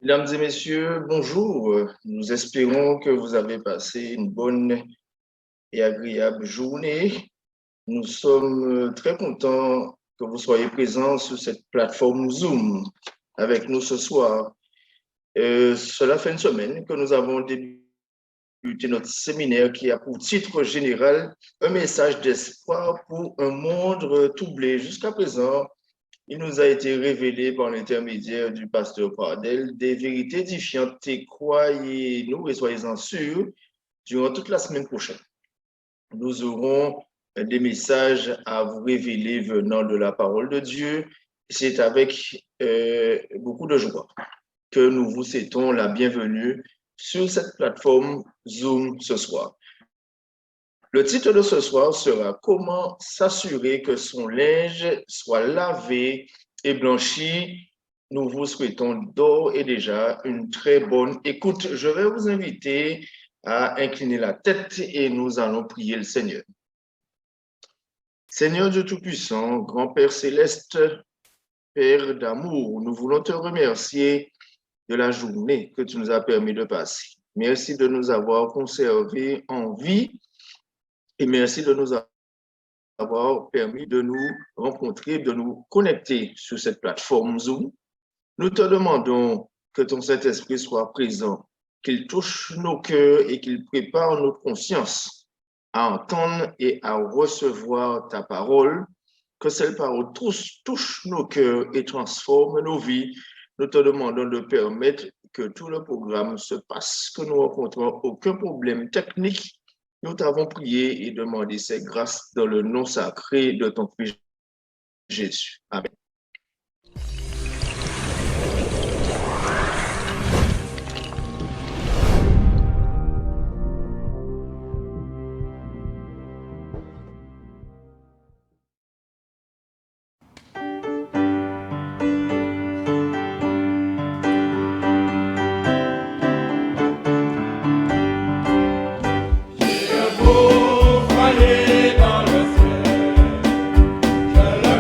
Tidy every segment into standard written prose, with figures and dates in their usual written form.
Mesdames et messieurs, bonjour. Nous espérons que vous avez passé une bonne et agréable journée. Nous sommes très contents que vous soyez présents sur cette plateforme Zoom avec nous ce soir. Cela fait une semaine que nous avons débuté notre séminaire qui a pour titre général un message d'espoir pour un monde troublé. Jusqu'à présent, il nous a été révélé par l'intermédiaire du pasteur Pardel des vérités édifiantes et croyez-nous et soyez-en sûrs, durant toute la semaine prochaine, nous aurons des messages à vous révéler venant de la parole de Dieu. C'est avec beaucoup de joie que nous vous souhaitons la bienvenue sur cette plateforme Zoom ce soir. Le titre de ce soir sera « Comment s'assurer que son linge soit lavé et blanchi ?» Nous vous souhaitons d'ores et déjà une très bonne écoute. Je vais vous inviter à incliner la tête et nous allons prier le Seigneur. Seigneur Dieu Tout-Puissant, Grand Père Céleste, Père d'amour, nous voulons te remercier de la journée que tu nous as permis de passer. Merci de nous avoir conservés en vie et merci de nous avoir permis de nous rencontrer, de nous connecter sur cette plateforme Zoom. Nous te demandons que ton Saint-Esprit soit présent, qu'il touche nos cœurs et qu'il prépare notre conscience à entendre et à recevoir ta parole, que cette parole touche nos cœurs et transforme nos vies. Nous te demandons de permettre que tout le programme se passe, que nous rencontrons aucun problème technique. Nous t'avons prié et demandé ces grâces dans le nom sacré de ton Fils Jésus. Amen. Dans le ciel, je le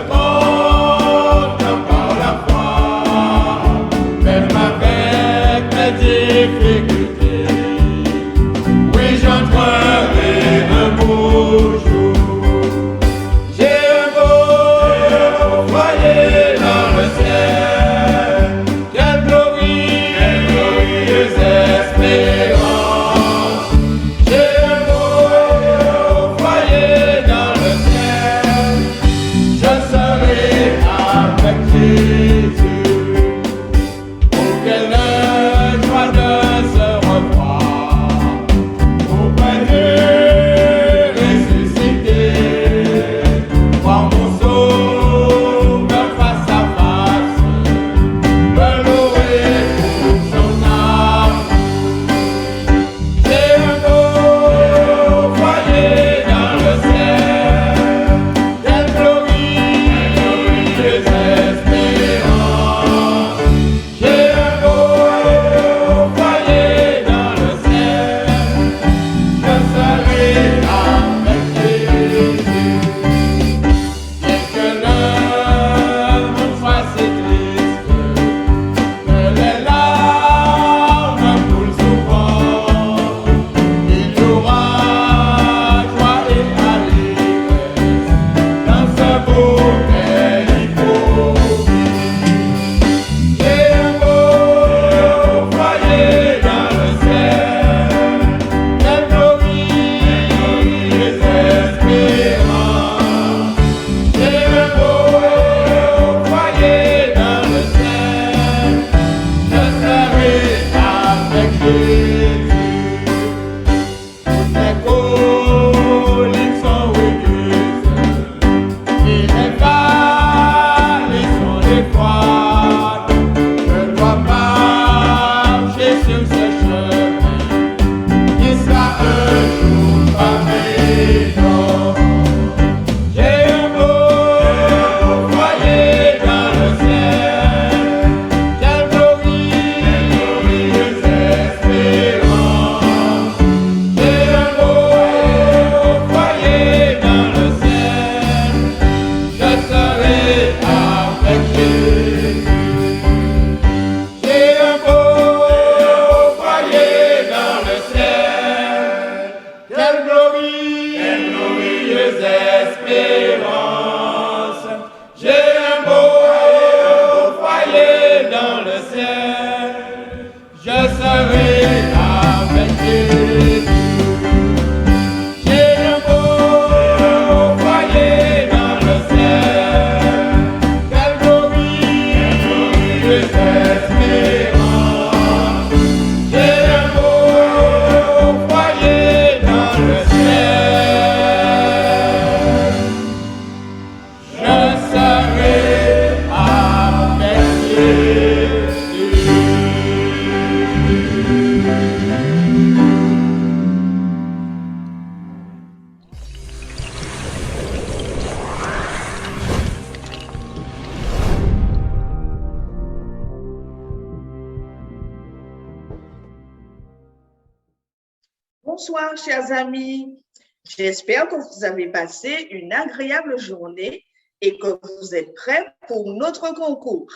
Bonsoir, chers amis. J'espère que vous avez passé une agréable journée et que vous êtes prêts pour notre concours.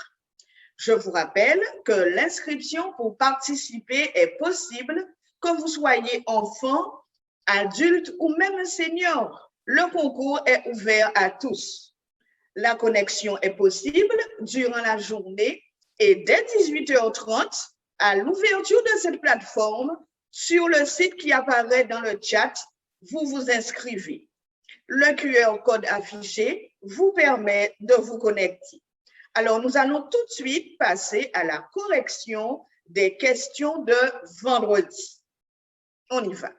Je vous rappelle que l'inscription pour participer est possible que vous soyez enfant, adulte ou même senior. Le concours est ouvert à tous. La connexion est possible durant la journée et dès 18h30, à l'ouverture de cette plateforme, sur le site qui apparaît dans le chat, vous vous inscrivez. Le QR code affiché vous permet de vous connecter. Alors, nous allons tout de suite passer à la correction des questions de vendredi. On y va.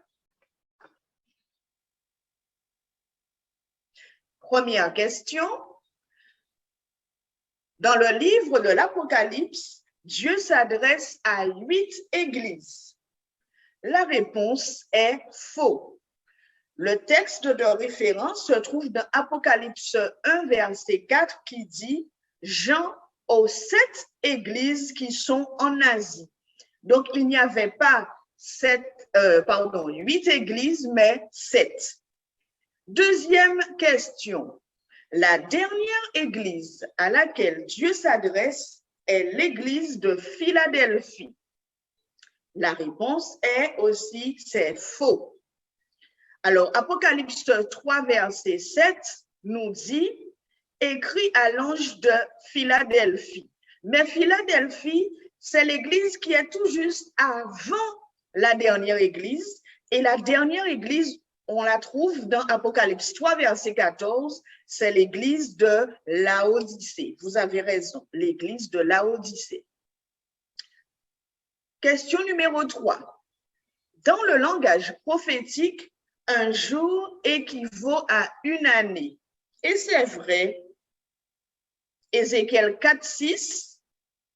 Première question. Dans le livre de l'Apocalypse, Dieu s'adresse à 8 églises. La réponse est faux. Le texte de référence se trouve dans Apocalypse 1, verset 4, qui dit « Jean aux 7 églises qui sont en Asie ». Donc, il n'y avait pas 8 églises, mais 7. Deuxième question. La dernière église à laquelle Dieu s'adresse est l'église de Philadelphie. La réponse est aussi, c'est faux. Alors, Apocalypse 3, verset 7 nous dit « Écrit à l'ange de Philadelphie ». Mais Philadelphie, c'est l'église qui est tout juste avant la dernière église. Et la dernière église, on la trouve dans Apocalypse 3, verset 14, c'est l'église de Laodicée. Vous avez raison, l'église de Laodicée. Question numéro 3. Dans le langage prophétique, un jour équivaut à une année. Et c'est vrai. Ézéchiel 4, 6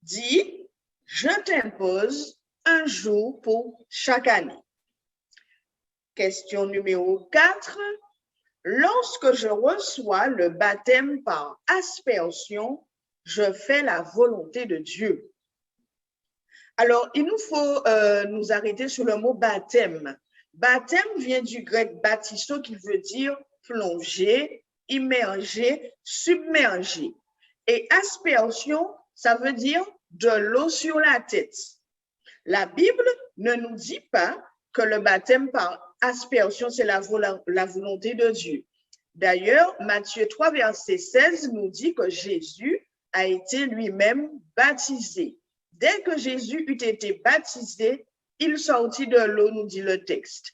dit « Je t'impose un jour pour chaque année ». Question numéro 4. Lorsque je reçois le baptême par aspersion, je fais la volonté de Dieu. Alors, il nous faut nous arrêter sur le mot baptême. Baptême vient du grec baptisso qui veut dire plonger, immerger, submerger. Et aspersion, ça veut dire de l'eau sur la tête. La Bible ne nous dit pas que le baptême par aspersion, c'est la volonté de Dieu. D'ailleurs, Matthieu 3, verset 16 nous dit que Jésus a été lui-même baptisé. Dès que Jésus eut été baptisé, il sortit de l'eau, nous dit le texte.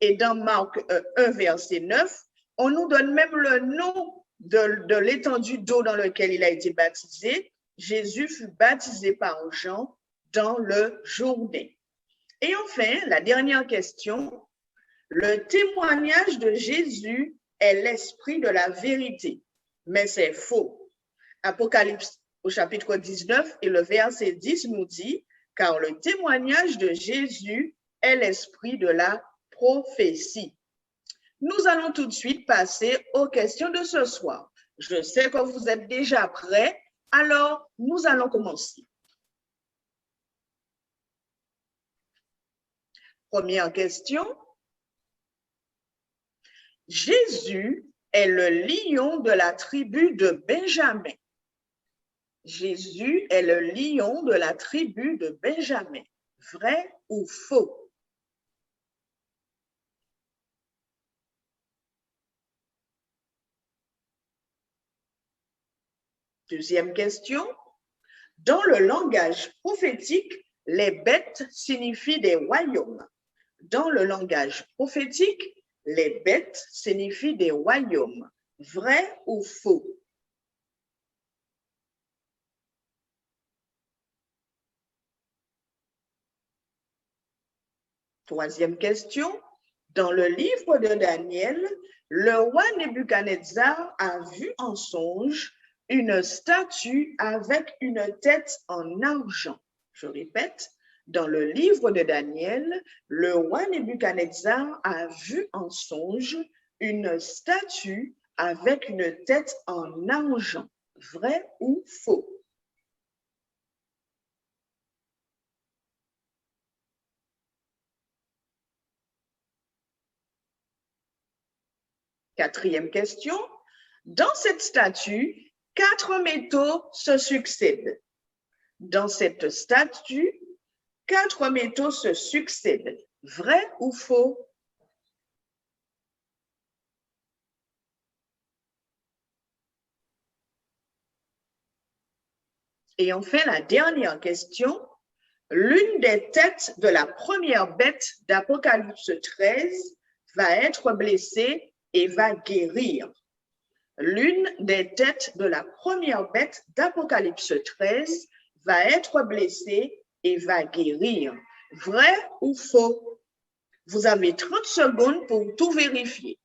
Et dans Marc 1, verset 9, on nous donne même le nom de l'étendue d'eau dans laquelle il a été baptisé. Jésus fut baptisé par Jean dans le Jourdain. Et enfin, la dernière question, le témoignage de Jésus est l'esprit de la vérité, mais c'est faux. Apocalypse au chapitre 19 et le verset 10 nous dit, car le témoignage de Jésus est l'esprit de la prophétie. Nous allons tout de suite passer aux questions de ce soir. Je sais que vous êtes déjà prêts, alors nous allons commencer. Première question. Jésus est le lion de la tribu de Benjamin. Jésus est le lion de la tribu de Benjamin. Vrai ou faux? Deuxième question. Dans le langage prophétique, les bêtes signifient des royaumes. Dans le langage prophétique, les bêtes signifient des royaumes. Vrai ou faux? Troisième question. Dans le livre de Daniel, le roi Nebuchadnezzar a vu en songe une statue avec une tête en argent. Je répète, dans le livre de Daniel, le roi Nebuchadnezzar a vu en songe une statue avec une tête en argent. Vrai ou faux? Quatrième question. Dans cette statue, 4 métaux se succèdent. Dans cette statue, 4 métaux se succèdent. Vrai ou faux? Et enfin, la dernière question. L'une des têtes de la première bête d'Apocalypse 13 va être blessée et va guérir. L'une des têtes de la première bête d'Apocalypse 13 va être blessée et va guérir. Vrai ou faux? Vous avez 30 secondes pour tout vérifier.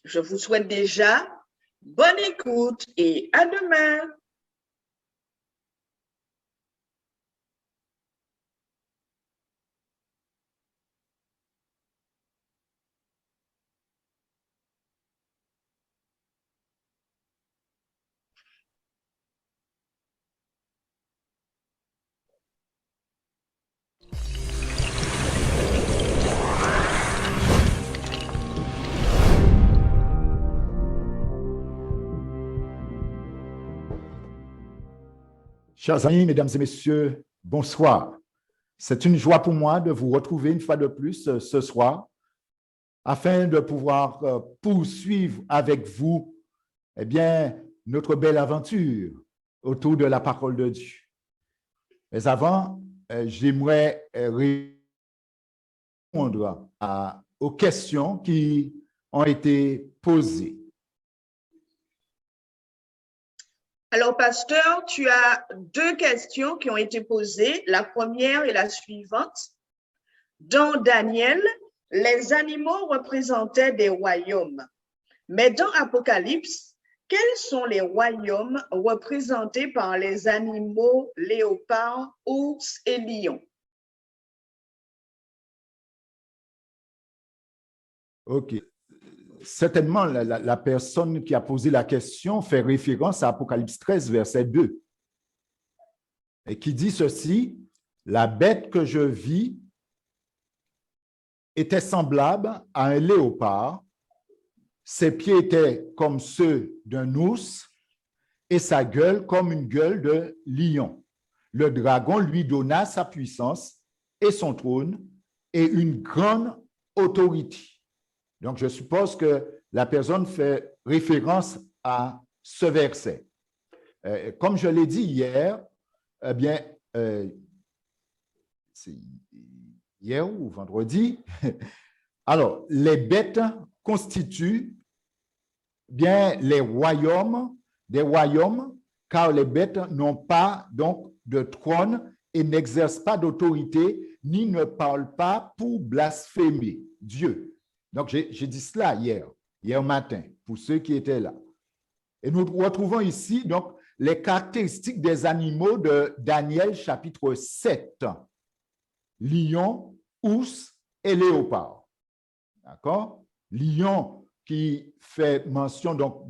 Je vous souhaite déjà bonne écoute et à demain. Chers amis, mesdames et messieurs, bonsoir. C'est une joie pour moi de vous retrouver une fois de plus ce soir afin de pouvoir poursuivre avec vous notre belle aventure autour de la parole de Dieu. Mais avant, j'aimerais répondre aux questions qui ont été posées. Alors, pasteur, tu as 2 questions qui ont été posées. La première est la suivante. Dans Daniel, les animaux représentaient des royaumes. Mais dans Apocalypse, quels sont les royaumes représentés par les animaux léopards, ours et lions? OK. Certainement, la personne qui a posé la question fait référence à Apocalypse 13, verset 2, et qui dit ceci: « La bête que je vis était semblable à un léopard, ses pieds étaient comme ceux d'un ours et sa gueule comme une gueule de lion. Le dragon lui donna sa puissance et son trône et une grande autorité. » Donc, je suppose que la personne fait référence à ce verset. Comme je l'ai dit hier, c'est hier ou vendredi, alors, les bêtes constituent bien les royaumes, des royaumes, car les bêtes n'ont pas donc de trône et n'exercent pas d'autorité, ni ne parlent pas pour blasphémer Dieu. Donc, j'ai dit cela hier matin, pour ceux qui étaient là. Et nous retrouvons ici, donc, les caractéristiques des animaux de Daniel, chapitre 7. Lion, ours et léopard. D'accord? Lion qui fait mention donc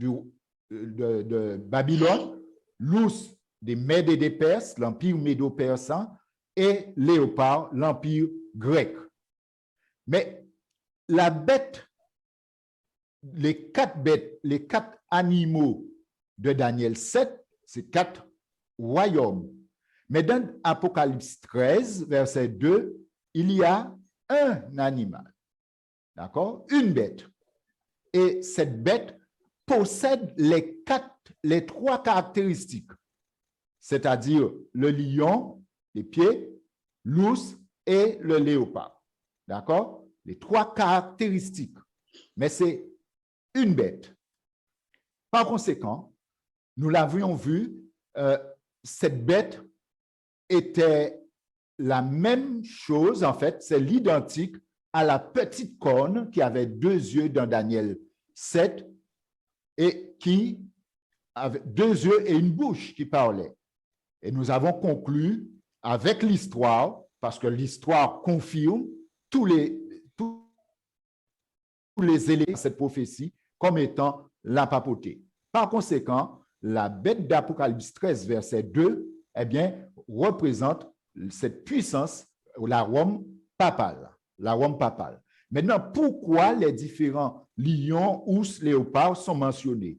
de Babylone, l'ours des Mèdes et des Perses, l'empire médo-persan, et léopard, l'empire grec. Mais la bête, les 4 bêtes, les 4 animaux de Daniel 7, c'est 4 royaumes. Mais dans Apocalypse 13, verset 2, il y a un animal, d'accord? Une bête. Et cette bête possède les 3 caractéristiques, c'est-à-dire le lion, les pieds, l'ours et le léopard, d'accord? Les 3 caractéristiques, mais c'est une bête. Par conséquent, nous l'avions vu, cette bête était la même chose, en fait, c'est l'identique à la petite corne qui avait 2 yeux dans Daniel 7 et qui avait 2 yeux et une bouche qui parlait. Et nous avons conclu avec l'histoire, parce que l'histoire confirme tous les éléments de cette prophétie comme étant la papauté. Par conséquent, la bête d'Apocalypse 13, verset 2, eh bien, représente cette puissance, la Rome papale. La Rome papale. Maintenant, pourquoi les différents lions, ours, léopards sont mentionnés?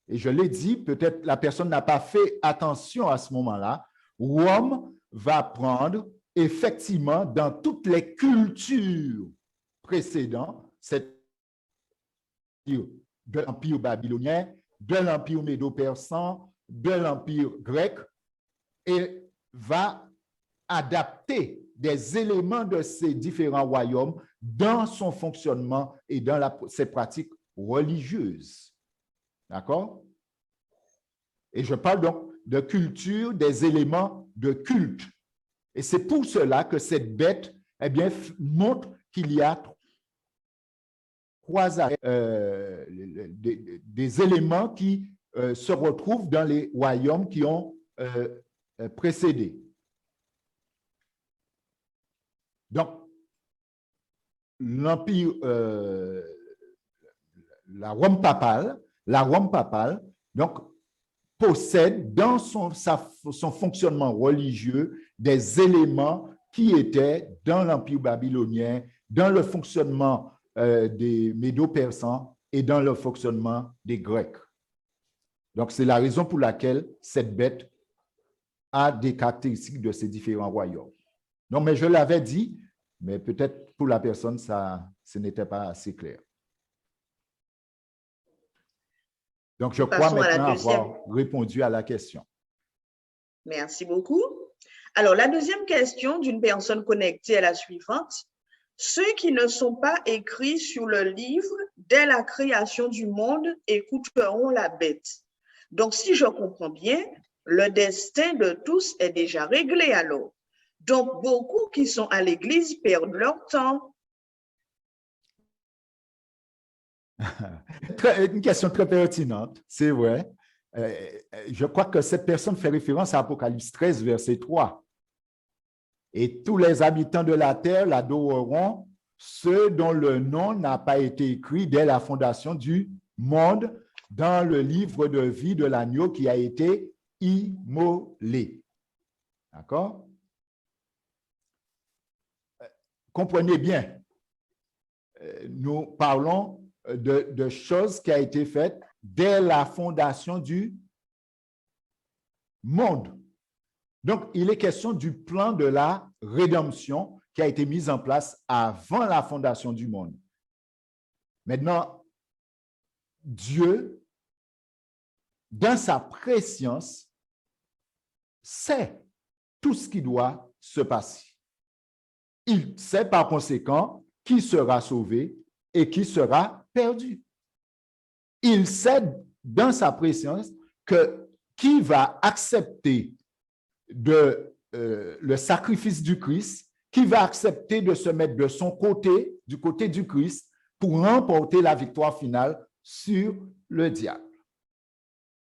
Et je l'ai dit, peut-être la personne n'a pas fait attention à ce moment-là. Rome va prendre effectivement dans toutes les cultures précédentes, c'est-à-dire de l'Empire babylonien, de l'Empire médo-persan, de l'Empire grec, et va adapter des éléments de ces différents royaumes dans son fonctionnement et dans ses pratiques religieuses. D'accord? Et je parle donc de culture, des éléments de culte. Et c'est pour cela que cette bête, eh bien, montre qu'il y a des éléments qui se retrouvent dans les royaumes qui ont précédé. Donc, l'empire, la Rome papale, donc, possède dans son fonctionnement religieux des éléments qui étaient dans l'Empire babylonien, dans le fonctionnement des Médo-Persans et dans le fonctionnement des Grecs. Donc, c'est la raison pour laquelle cette bête a des caractéristiques de ces différents royaumes. Non, mais je l'avais dit, mais peut-être pour la personne, ce n'était pas assez clair. Donc, je crois maintenant avoir répondu à la question. Merci beaucoup. Alors, la deuxième question d'une personne connectée est la suivante. Ceux qui ne sont pas écrits sur le livre dès la création du monde écouteront la bête. Donc, si je comprends bien, le destin de tous est déjà réglé alors. Donc, beaucoup qui sont à l'église perdent leur temps. Une question très pertinente, c'est vrai. Je crois que cette personne fait référence à Apocalypse 13, verset 3. Et tous les habitants de la terre l'adoreront, ceux dont le nom n'a pas été écrit dès la fondation du monde dans le livre de vie de l'agneau qui a été immolé. D'accord? Comprenez bien, nous parlons de choses qui ont été faites dès la fondation du monde. Donc, il est question du plan de la rédemption qui a été mis en place avant la fondation du monde. Maintenant, Dieu, dans sa préscience, sait tout ce qui doit se passer. Il sait par conséquent qui sera sauvé et qui sera perdu. Il sait dans sa préscience que qui va accepter le sacrifice du Christ, qui va accepter de se mettre de son côté, du côté du Christ, pour remporter la victoire finale sur le diable.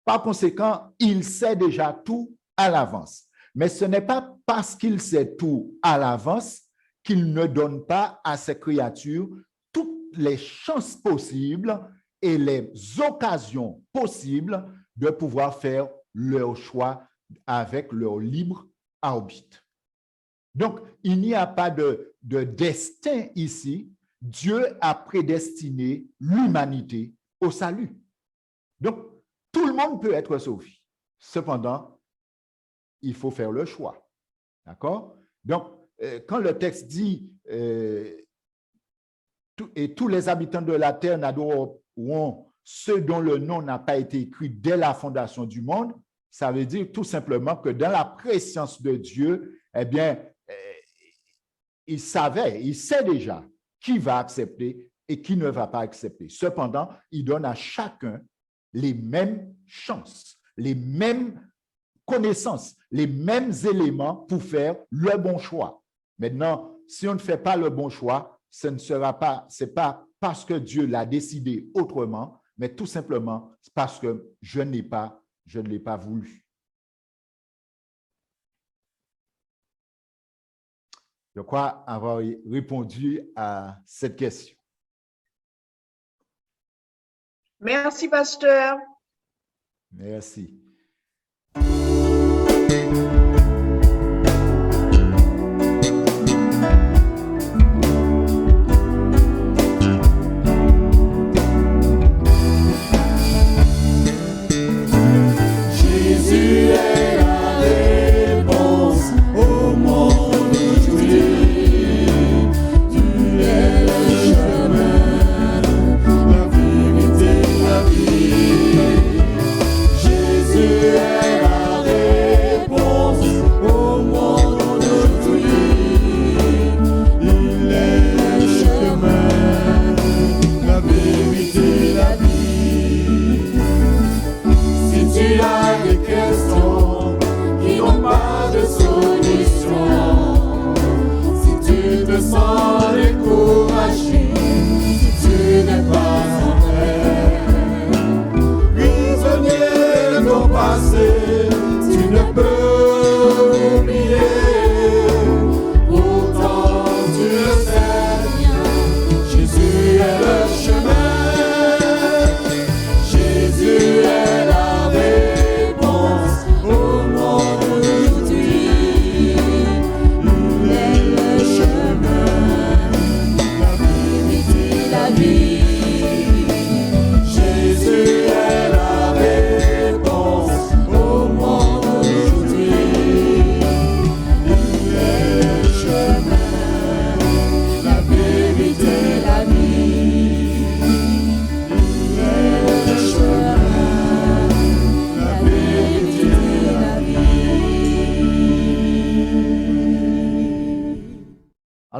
Par conséquent, il sait déjà tout à l'avance. Mais ce n'est pas parce qu'il sait tout à l'avance qu'il ne donne pas à ses créatures toutes les chances possibles et les occasions possibles de pouvoir faire leur choix avec leur libre arbitre. Donc, il n'y a pas de destin ici. Dieu a prédestiné l'humanité au salut. Donc, tout le monde peut être sauvé. Cependant, il faut faire le choix. D'accord? Donc, quand le texte dit « Et tous les habitants de la terre n'adoreront ceux dont le nom n'a pas été écrit dès la fondation du monde », ça veut dire tout simplement que dans la préscience de Dieu, eh bien, il sait déjà qui va accepter et qui ne va pas accepter. Cependant, il donne à chacun les mêmes chances, les mêmes connaissances, les mêmes éléments pour faire le bon choix. Maintenant, si on ne fait pas le bon choix, ce n'est pas parce que Dieu l'a décidé autrement, mais tout simplement parce que je ne l'ai pas voulu. Je crois avoir répondu à cette question. Merci, pasteur. Merci.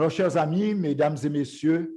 Alors, chers amis, mesdames et messieurs,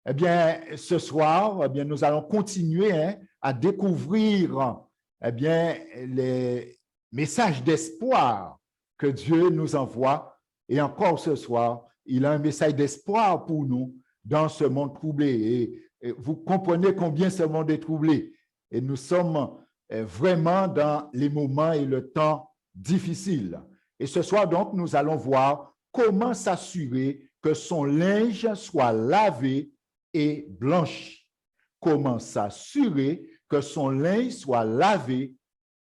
eh bien, ce soir, eh bien, nous allons continuer à découvrir eh bien, les messages d'espoir que Dieu nous envoie. Et encore ce soir, il a un message d'espoir pour nous dans ce monde troublé. Et vous comprenez combien ce monde est troublé. Et nous sommes vraiment dans les moments et le temps difficiles. Et ce soir, donc, nous allons voir comment s'assurer que son linge soit lavé et blanchi. Comment s'assurer que son linge soit lavé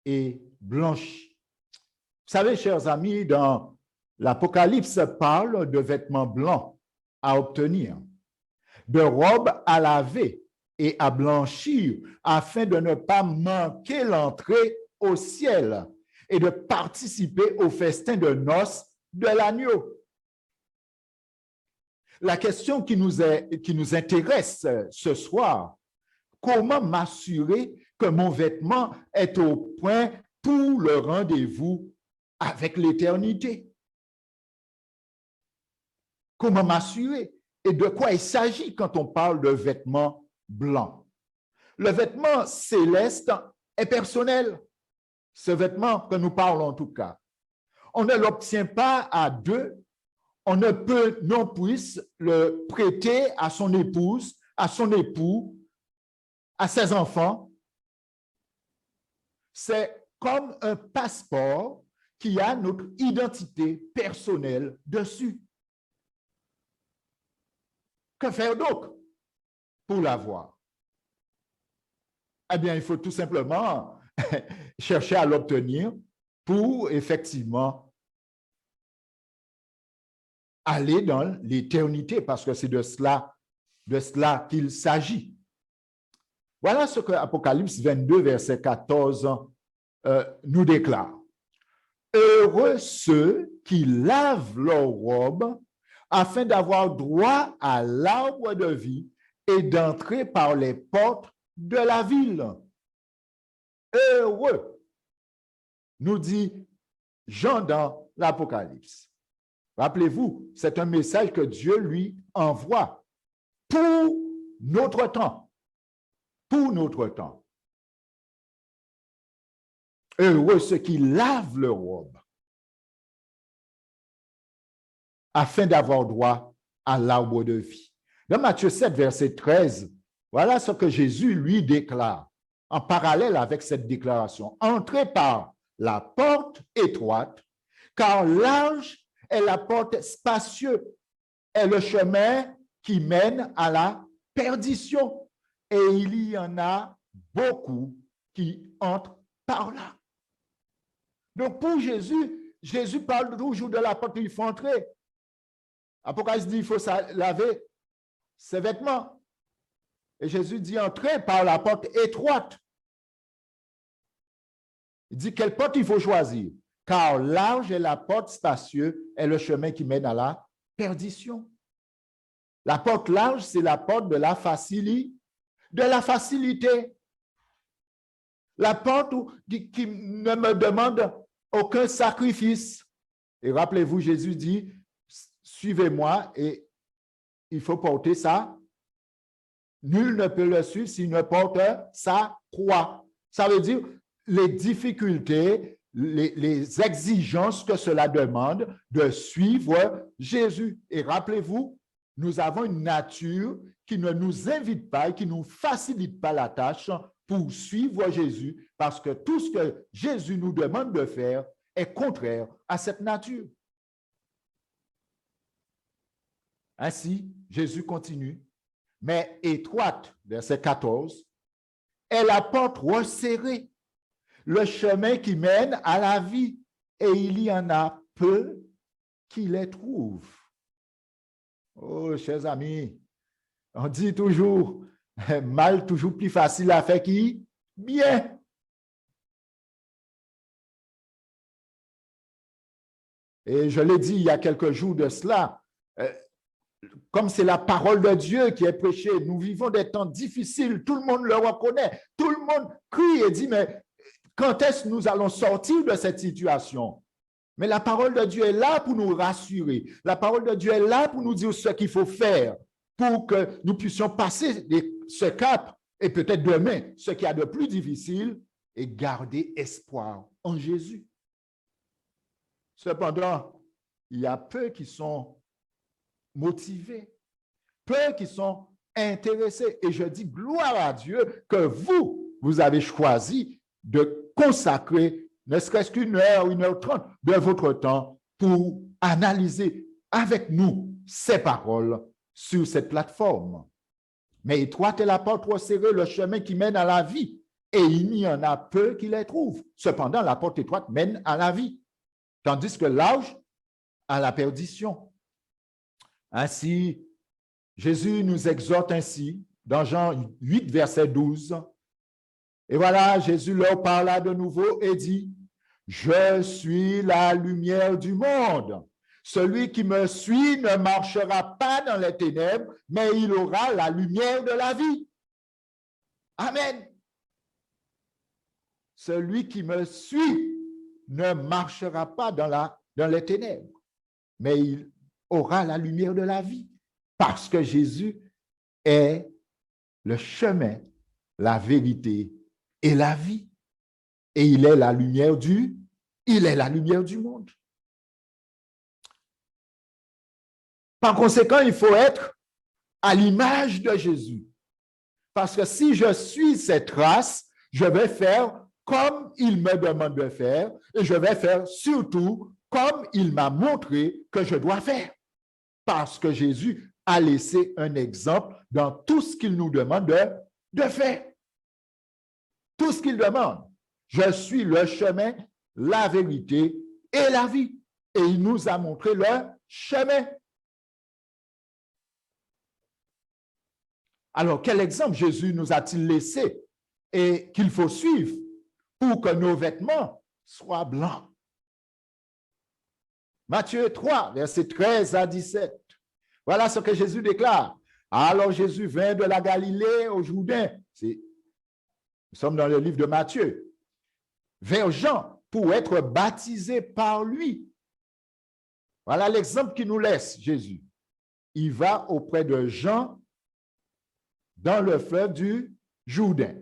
et blanchi. Vous savez, chers amis, dans l'Apocalypse parle de vêtements blancs à obtenir, de robes à laver et à blanchir afin de ne pas manquer l'entrée au ciel et de participer au festin de noces de l'agneau. La question qui nous intéresse ce soir, comment m'assurer que mon vêtement est au point pour le rendez-vous avec l'éternité? Comment m'assurer? Et de quoi il s'agit quand on parle de vêtements blancs? Le vêtement céleste est personnel. Ce vêtement que nous parlons en tout cas. On ne l'obtient pas à deux. On ne peut non plus le prêter à son épouse, à son époux, à ses enfants. C'est comme un passeport qui a notre identité personnelle dessus. Que faire donc pour l'avoir? Eh bien, il faut tout simplement chercher à l'obtenir pour effectivement aller dans l'éternité, parce que c'est de cela qu'il s'agit. Voilà ce que Apocalypse 22, verset 14 nous déclare. Heureux ceux qui lavent leurs robes afin d'avoir droit à l'arbre de vie et d'entrer par les portes de la ville. Heureux, nous dit Jean dans l'Apocalypse. Rappelez-vous, c'est un message que Dieu lui envoie pour notre temps. Pour notre temps. Heureux ceux qui lavent leurs robes afin d'avoir droit à l'arbre de vie. Dans Matthieu 7, verset 13, voilà ce que Jésus lui déclare en parallèle avec cette déclaration. Entrez par la porte étroite, car large est la porte spacieuse, est le chemin qui mène à la perdition. Et il y en a beaucoup qui entrent par là. Donc pour Jésus, Jésus parle toujours de la porte où il faut entrer. Apocalypse dit qu'il faut laver ses vêtements. Et Jésus dit entrez par la porte étroite. Il dit quelle porte il faut choisir. Car large est la porte spacieuse est le chemin qui mène à la perdition. La porte large, c'est la porte de la facilité. La porte qui ne me demande aucun sacrifice. Et rappelez-vous, Jésus dit, suivez-moi et il faut porter ça. Nul ne peut le suivre s'il ne porte sa croix. Ça veut dire les difficultés, les exigences que cela demande de suivre Jésus. Et rappelez-vous, nous avons une nature qui ne nous invite pas et qui ne nous facilite pas la tâche pour suivre Jésus, parce que tout ce que Jésus nous demande de faire est contraire à cette nature. Ainsi, Jésus continue, mais étroite, verset 14, est la porte resserrée, le chemin qui mène à la vie, et il y en a peu qui les trouvent. Oh, chers amis, on dit toujours, mal toujours plus facile à faire qui? Bien. Et je l'ai dit il y a quelques jours de cela, comme c'est la parole de Dieu qui est prêchée, nous vivons des temps difficiles, tout le monde le reconnaît, tout le monde crie et dit, mais quand est-ce que nous allons sortir de cette situation? Mais la parole de Dieu est là pour nous rassurer. La parole de Dieu est là pour nous dire ce qu'il faut faire pour que nous puissions passer ce cap et peut-être demain, ce qu'il y a de plus difficile, et garder espoir en Jésus. Cependant, il y a peu qui sont motivés, peu qui sont intéressés. Et je dis gloire à Dieu que vous avez choisi de consacrer ne serait-ce qu'1 heure, 1h30 de votre temps pour analyser avec nous ces paroles sur cette plateforme. Mais étroite est la porte, trop serré le chemin qui mène à la vie, et il n'y en a peu qui les trouvent. Cependant, la porte étroite mène à la vie, tandis que large à la perdition. Ainsi, Jésus nous exhorte ainsi, dans Jean 8, verset 12. Et voilà, Jésus leur parla de nouveau et dit, « Je suis la lumière du monde. Celui qui me suit ne marchera pas dans les ténèbres, mais il aura la lumière de la vie. » Amen. Celui qui me suit ne marchera pas dans les ténèbres, mais il aura la lumière de la vie, parce que Jésus est le chemin, la vérité et la vie. Et il est la lumière du monde. Par conséquent, il faut être à l'image de Jésus. Parce que si je suis ses traces, je vais faire comme il me demande de faire et je vais faire surtout comme il m'a montré que je dois faire. Parce que Jésus a laissé un exemple dans tout ce qu'il nous demande de faire. Tout ce qu'il demande. Je suis le chemin, la vérité et la vie. Et il nous a montré le chemin. Alors, quel exemple Jésus nous a-t-il laissé et qu'il faut suivre pour que nos vêtements soient blancs? Matthieu 3, versets 13 à 17. Voilà ce que Jésus déclare. Alors Jésus vint de la Galilée au Jourdain. Nous sommes dans le livre de Matthieu. Vers Jean pour être baptisé par lui. Voilà l'exemple qu'il nous laisse, Jésus. Il va auprès de Jean dans le fleuve du Jourdain.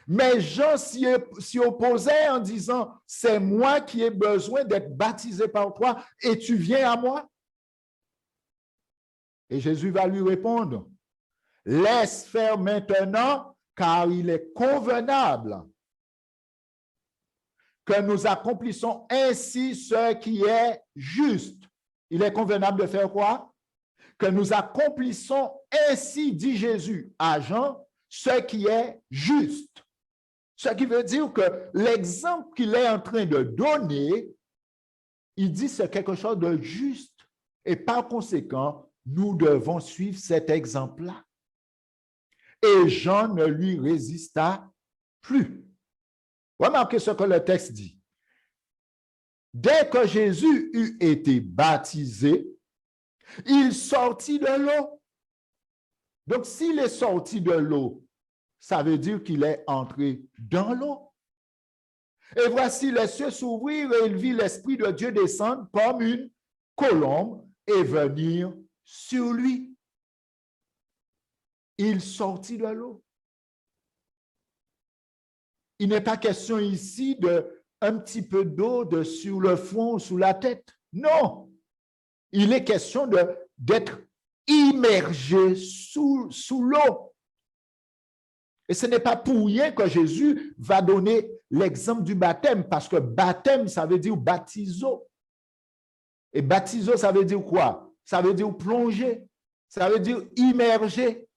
Mais Jean s'y opposait en disant, c'est moi qui ai besoin d'être baptisé par toi et tu viens à moi? Et Jésus va lui répondre, laisse faire maintenant, car il est convenable que nous accomplissons ainsi ce qui est juste. Il est convenable de faire quoi? Que nous accomplissons ainsi, dit Jésus à Jean, ce qui est juste. Ce qui veut dire que l'exemple qu'il est en train de donner, il dit c'est quelque chose de juste. Et par conséquent, nous devons suivre cet exemple-là. Et Jean ne lui résista plus. Remarquez ce que le texte dit. Dès que Jésus eut été baptisé, il sortit de l'eau. Donc, s'il est sorti de l'eau, ça veut dire qu'il est entré dans l'eau. Et voici les cieux s'ouvrir et il vit l'Esprit de Dieu descendre comme une colombe et venir sur lui. Il sortit de l'eau. Il n'est pas question ici d'un petit peu d'eau sur le front, sous la tête. Non. Il est question d'être immergé sous l'eau. Et ce n'est pas pour rien que Jésus va donner l'exemple du baptême, parce que baptême, ça veut dire baptizo. Et baptizo, ça veut dire quoi? Ça veut dire plonger, ça veut dire immerger.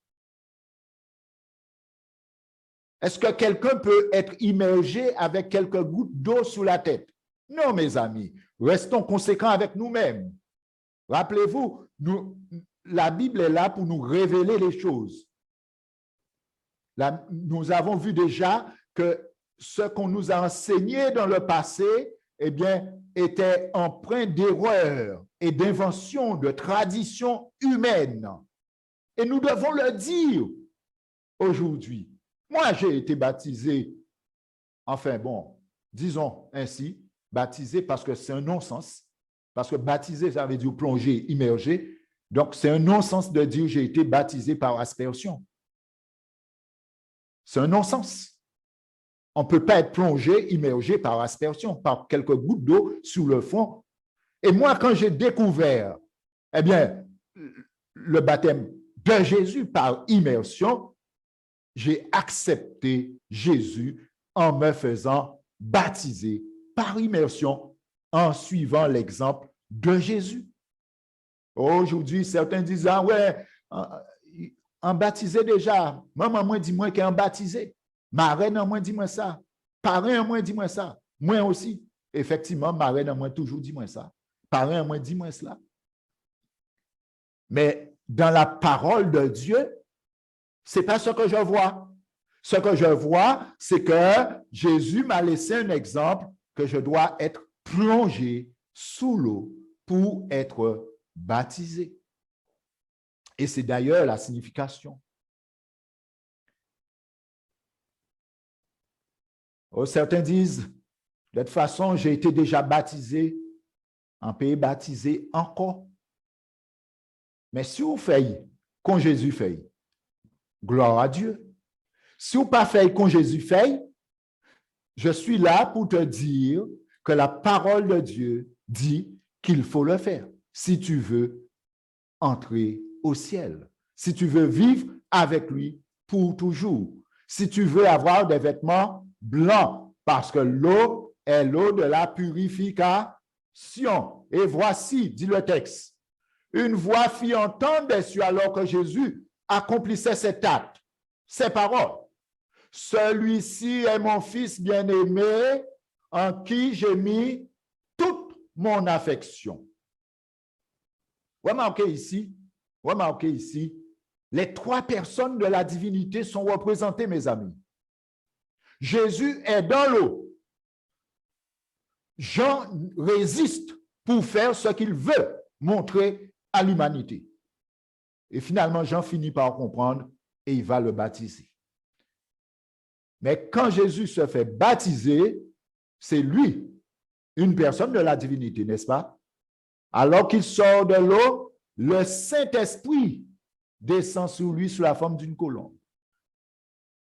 Est-ce que quelqu'un peut être immergé avec quelques gouttes d'eau sous la tête? Non, mes amis, restons conséquents avec nous-mêmes. Rappelez-vous, la Bible est là pour nous révéler les choses. Nous avons vu déjà que ce qu'on nous a enseigné dans le passé, eh bien, était empreint d'erreurs et d'inventions, de traditions humaines. Et nous devons le dire aujourd'hui. Moi, j'ai été baptisé, enfin bon, disons ainsi, baptisé parce que c'est un non-sens. Parce que baptiser, ça veut dire plonger, immerger. Donc, c'est un non-sens de dire j'ai été baptisé par aspersion. C'est un non-sens. On ne peut pas être plongé, immergé par aspersion, par quelques gouttes d'eau sur le fond. Et moi, quand j'ai découvert, eh bien, le baptême de Jésus par immersion, j'ai accepté Jésus en me faisant baptiser par immersion en suivant l'exemple de Jésus. Aujourd'hui, certains disent, ah ouais, en baptisé déjà, maman, moi, dis-moi qu'il est en baptisé. Ma reine, moi, dis-moi ça. Parrain, moi, dis-moi ça. Moi aussi. Effectivement, ma reine, moi, toujours dis-moi ça. Parrain, moi, dis-moi cela. Mais dans la parole de Dieu, ce n'est pas ce que je vois. Ce que je vois, c'est que Jésus m'a laissé un exemple que je dois être plongé sous l'eau pour être baptisé. Et c'est d'ailleurs la signification. Oh, certains disent, de toute façon, j'ai été déjà baptisé, en pays baptisé encore. Mais si vous faites comme Jésus fait, gloire à Dieu. Si vous pas fait comme Jésus fait, je suis là pour te dire que la parole de Dieu dit qu'il faut le faire si tu veux entrer au ciel, si tu veux vivre avec lui pour toujours, si tu veux avoir des vêtements blancs, parce que l'eau est l'eau de la purification. Et voici, dit le texte, une voix fit entendre des cieux alors que Jésus accomplissait cet acte, ces paroles. Celui-ci est mon fils bien-aimé en qui j'ai mis toute mon affection. Remarquez ici, les trois personnes de la divinité sont représentées, mes amis. Jésus est dans l'eau. Jean résiste pour faire ce qu'il veut montrer à l'humanité. Et finalement, Jean finit par comprendre et il va le baptiser. Mais quand Jésus se fait baptiser, c'est lui, une personne de la divinité, n'est-ce pas? Alors qu'il sort de l'eau, le Saint-Esprit descend sur lui sous la forme d'une colombe.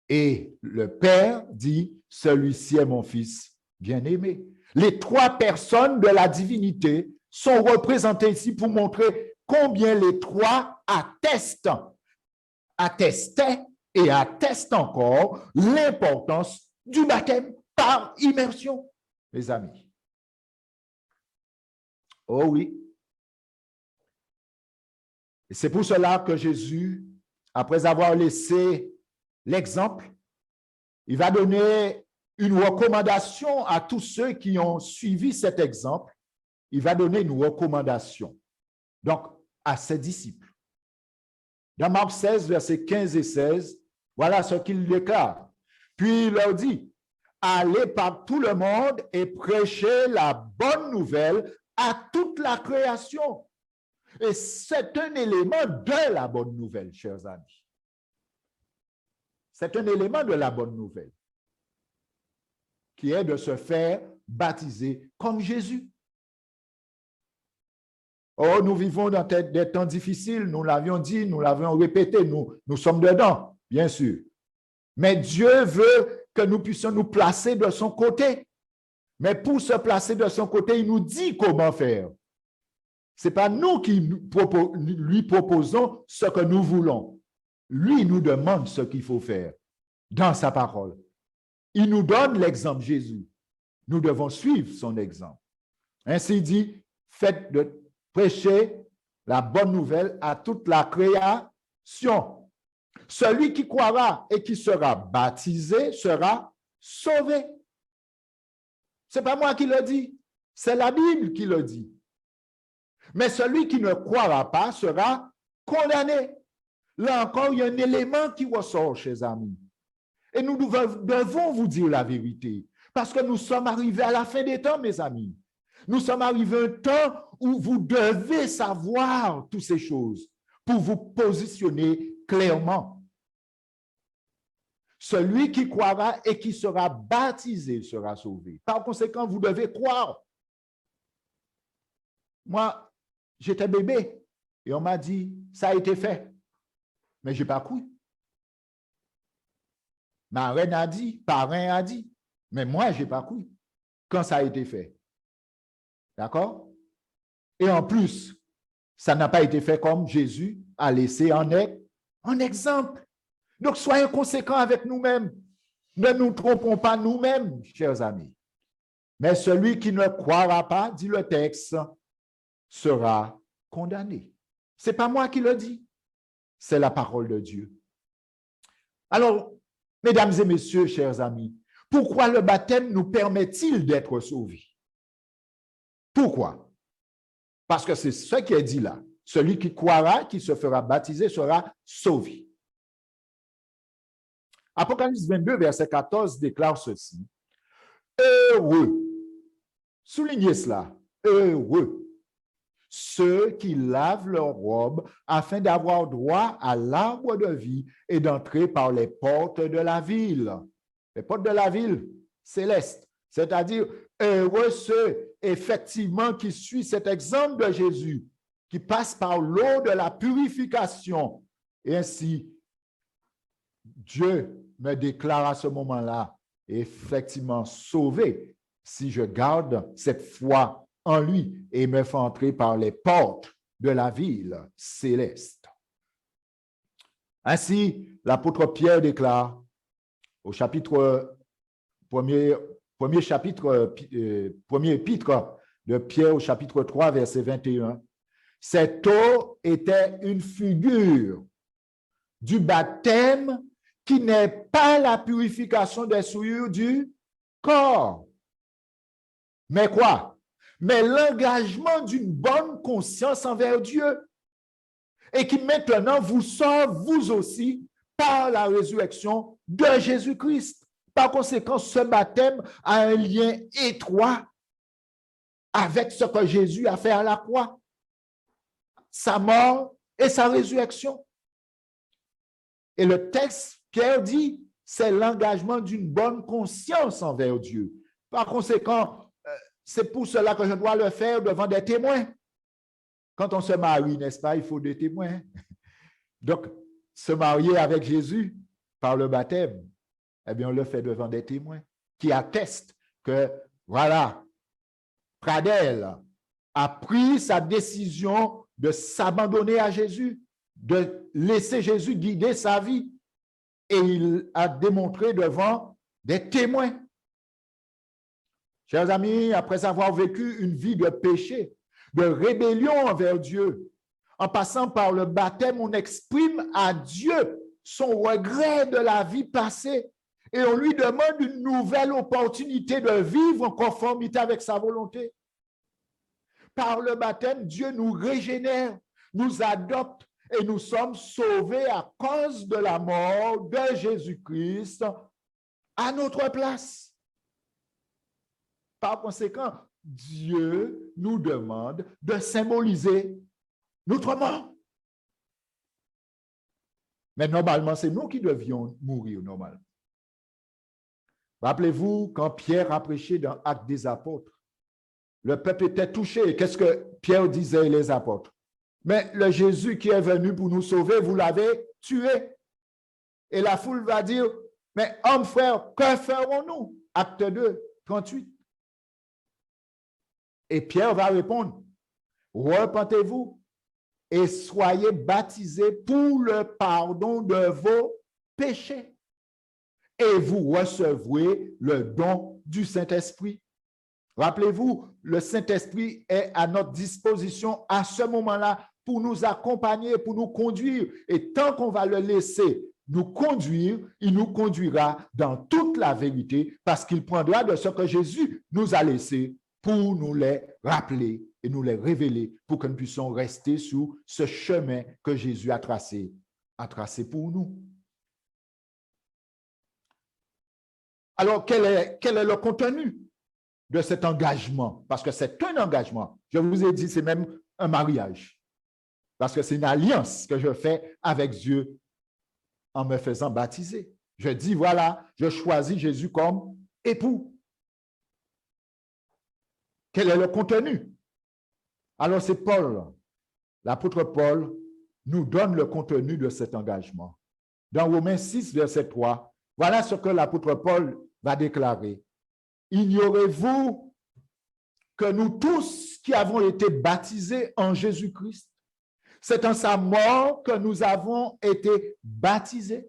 Et le Père dit, celui-ci est mon fils bien-aimé. Les trois personnes de la divinité sont représentées ici pour montrer combien les trois attestaient et attestent encore l'importance du baptême par immersion, mes amis. Oh oui. Et c'est pour cela que Jésus, après avoir laissé l'exemple, il va donner une recommandation à tous ceux qui ont suivi cet exemple. Il va donner une recommandation, donc, à ses disciples. Dans Marc 16, versets 15 et 16, voilà ce qu'il déclare. Puis il leur dit, allez par tout le monde et prêchez la bonne nouvelle à toute la création. Et c'est un élément de la bonne nouvelle, chers amis. C'est un élément de la bonne nouvelle qui est de se faire baptiser comme Jésus. Oh, nous vivons dans des temps difficiles, nous l'avions dit, nous l'avions répété, nous sommes dedans, bien sûr. Mais Dieu veut que nous puissions nous placer de son côté. Mais pour se placer de son côté, il nous dit comment faire. Ce n'est pas nous qui lui proposons ce que nous voulons. Lui nous demande ce qu'il faut faire dans sa parole. Il nous donne l'exemple Jésus. Nous devons suivre son exemple. Ainsi dit, faites de prêcher la bonne nouvelle à toute la création. Celui qui croira et qui sera baptisé sera sauvé. Ce n'est pas moi qui le dis, c'est la Bible qui le dit. Mais celui qui ne croira pas sera condamné. Là encore, il y a un élément qui ressort, chers amis. Et nous devons vous dire la vérité, parce que nous sommes arrivés à la fin des temps, mes amis. Nous sommes arrivés à un temps où vous devez savoir toutes ces choses pour vous positionner clairement. Celui qui croira et qui sera baptisé sera sauvé. Par conséquent, vous devez croire. Moi, j'étais bébé et on m'a dit, ça a été fait. Mais je n'ai pas cru. Ma reine a dit, parrain a dit, mais moi, je n'ai pas cru quand ça a été fait. D'accord? Et en plus, ça n'a pas été fait comme Jésus a laissé en exemple. Donc, soyons conséquents avec nous-mêmes. Ne nous trompons pas nous-mêmes, chers amis. Mais celui qui ne croira pas, dit le texte, sera condamné. Ce n'est pas moi qui le dis, c'est la parole de Dieu. Alors, mesdames et messieurs, chers amis, pourquoi le baptême nous permet-il d'être sauvés? Pourquoi? Parce que c'est ce qui est dit là. Celui qui croira, qui se fera baptiser, sera sauvé. Apocalypse 22, verset 14 déclare ceci. Heureux, soulignez cela, heureux, ceux qui lavent leurs robes afin d'avoir droit à l'arbre de vie et d'entrer par les portes de la ville. Les portes de la ville céleste, c'est-à-dire heureux ceux effectivement qui suivent cet exemple de Jésus, qui passe par l'eau de la purification. Et ainsi, Dieu me déclare à ce moment-là effectivement sauvé si je garde cette foi en lui et me fait entrer par les portes de la ville céleste. Ainsi, l'apôtre Pierre déclare au chapitre premier épître de Pierre au chapitre 3, verset 21, « Cette eau était une figure du baptême qui n'est pas la purification des souillures du corps. » Mais quoi? Mais l'engagement d'une bonne conscience envers Dieu et qui maintenant vous sauve, vous aussi, par la résurrection de Jésus-Christ. Par conséquent, ce baptême a un lien étroit avec ce que Jésus a fait à la croix, sa mort et sa résurrection. Et le texte, Pierre dit, c'est l'engagement d'une bonne conscience envers Dieu. Par conséquent, c'est pour cela que je dois le faire devant des témoins. Quand on se marie, n'est-ce pas, il faut des témoins. Donc, se marier avec Jésus par le baptême, eh bien, on le fait devant des témoins qui attestent que, voilà, Pradel a pris sa décision de s'abandonner à Jésus, de laisser Jésus guider sa vie. Et il a démontré devant des témoins. Chers amis, après avoir vécu une vie de péché, de rébellion envers Dieu, en passant par le baptême, on exprime à Dieu son regret de la vie passée et on lui demande une nouvelle opportunité de vivre en conformité avec sa volonté. Par le baptême, Dieu nous régénère, nous adopte et nous sommes sauvés à cause de la mort de Jésus-Christ à notre place. Par conséquent, Dieu nous demande de symboliser notre mort. Mais normalement, c'est nous qui devions mourir normalement. Rappelez-vous, quand Pierre a prêché dans Actes des Apôtres, le peuple était touché. Qu'est-ce que Pierre disait et les apôtres? Mais le Jésus qui est venu pour nous sauver, vous l'avez tué. Et la foule va dire, mais hommes frères, que ferons-nous? Acte 2, 38. Et Pierre va répondre, repentez-vous et soyez baptisés pour le pardon de vos péchés. Et vous recevrez le don du Saint-Esprit. Rappelez-vous, le Saint-Esprit est à notre disposition à ce moment-là pour nous accompagner, pour nous conduire. Et tant qu'on va le laisser nous conduire, il nous conduira dans toute la vérité parce qu'il prendra de ce que Jésus nous a laissé pour nous les rappeler et nous les révéler pour que nous puissions rester sur ce chemin que Jésus a tracé pour nous. Alors, quel est le contenu de cet engagement? Parce que c'est un engagement. Je vous ai dit, c'est même un mariage. Parce que c'est une alliance que je fais avec Dieu en me faisant baptiser. Je dis, voilà, je choisis Jésus comme époux. Quel est le contenu? Alors c'est Paul, l'apôtre Paul, nous donne le contenu de cet engagement. Dans Romains 6, verset 3, voilà ce que l'apôtre Paul va déclarer. Ignorez-vous que nous tous qui avons été baptisés en Jésus-Christ, c'est en sa mort que nous avons été baptisés.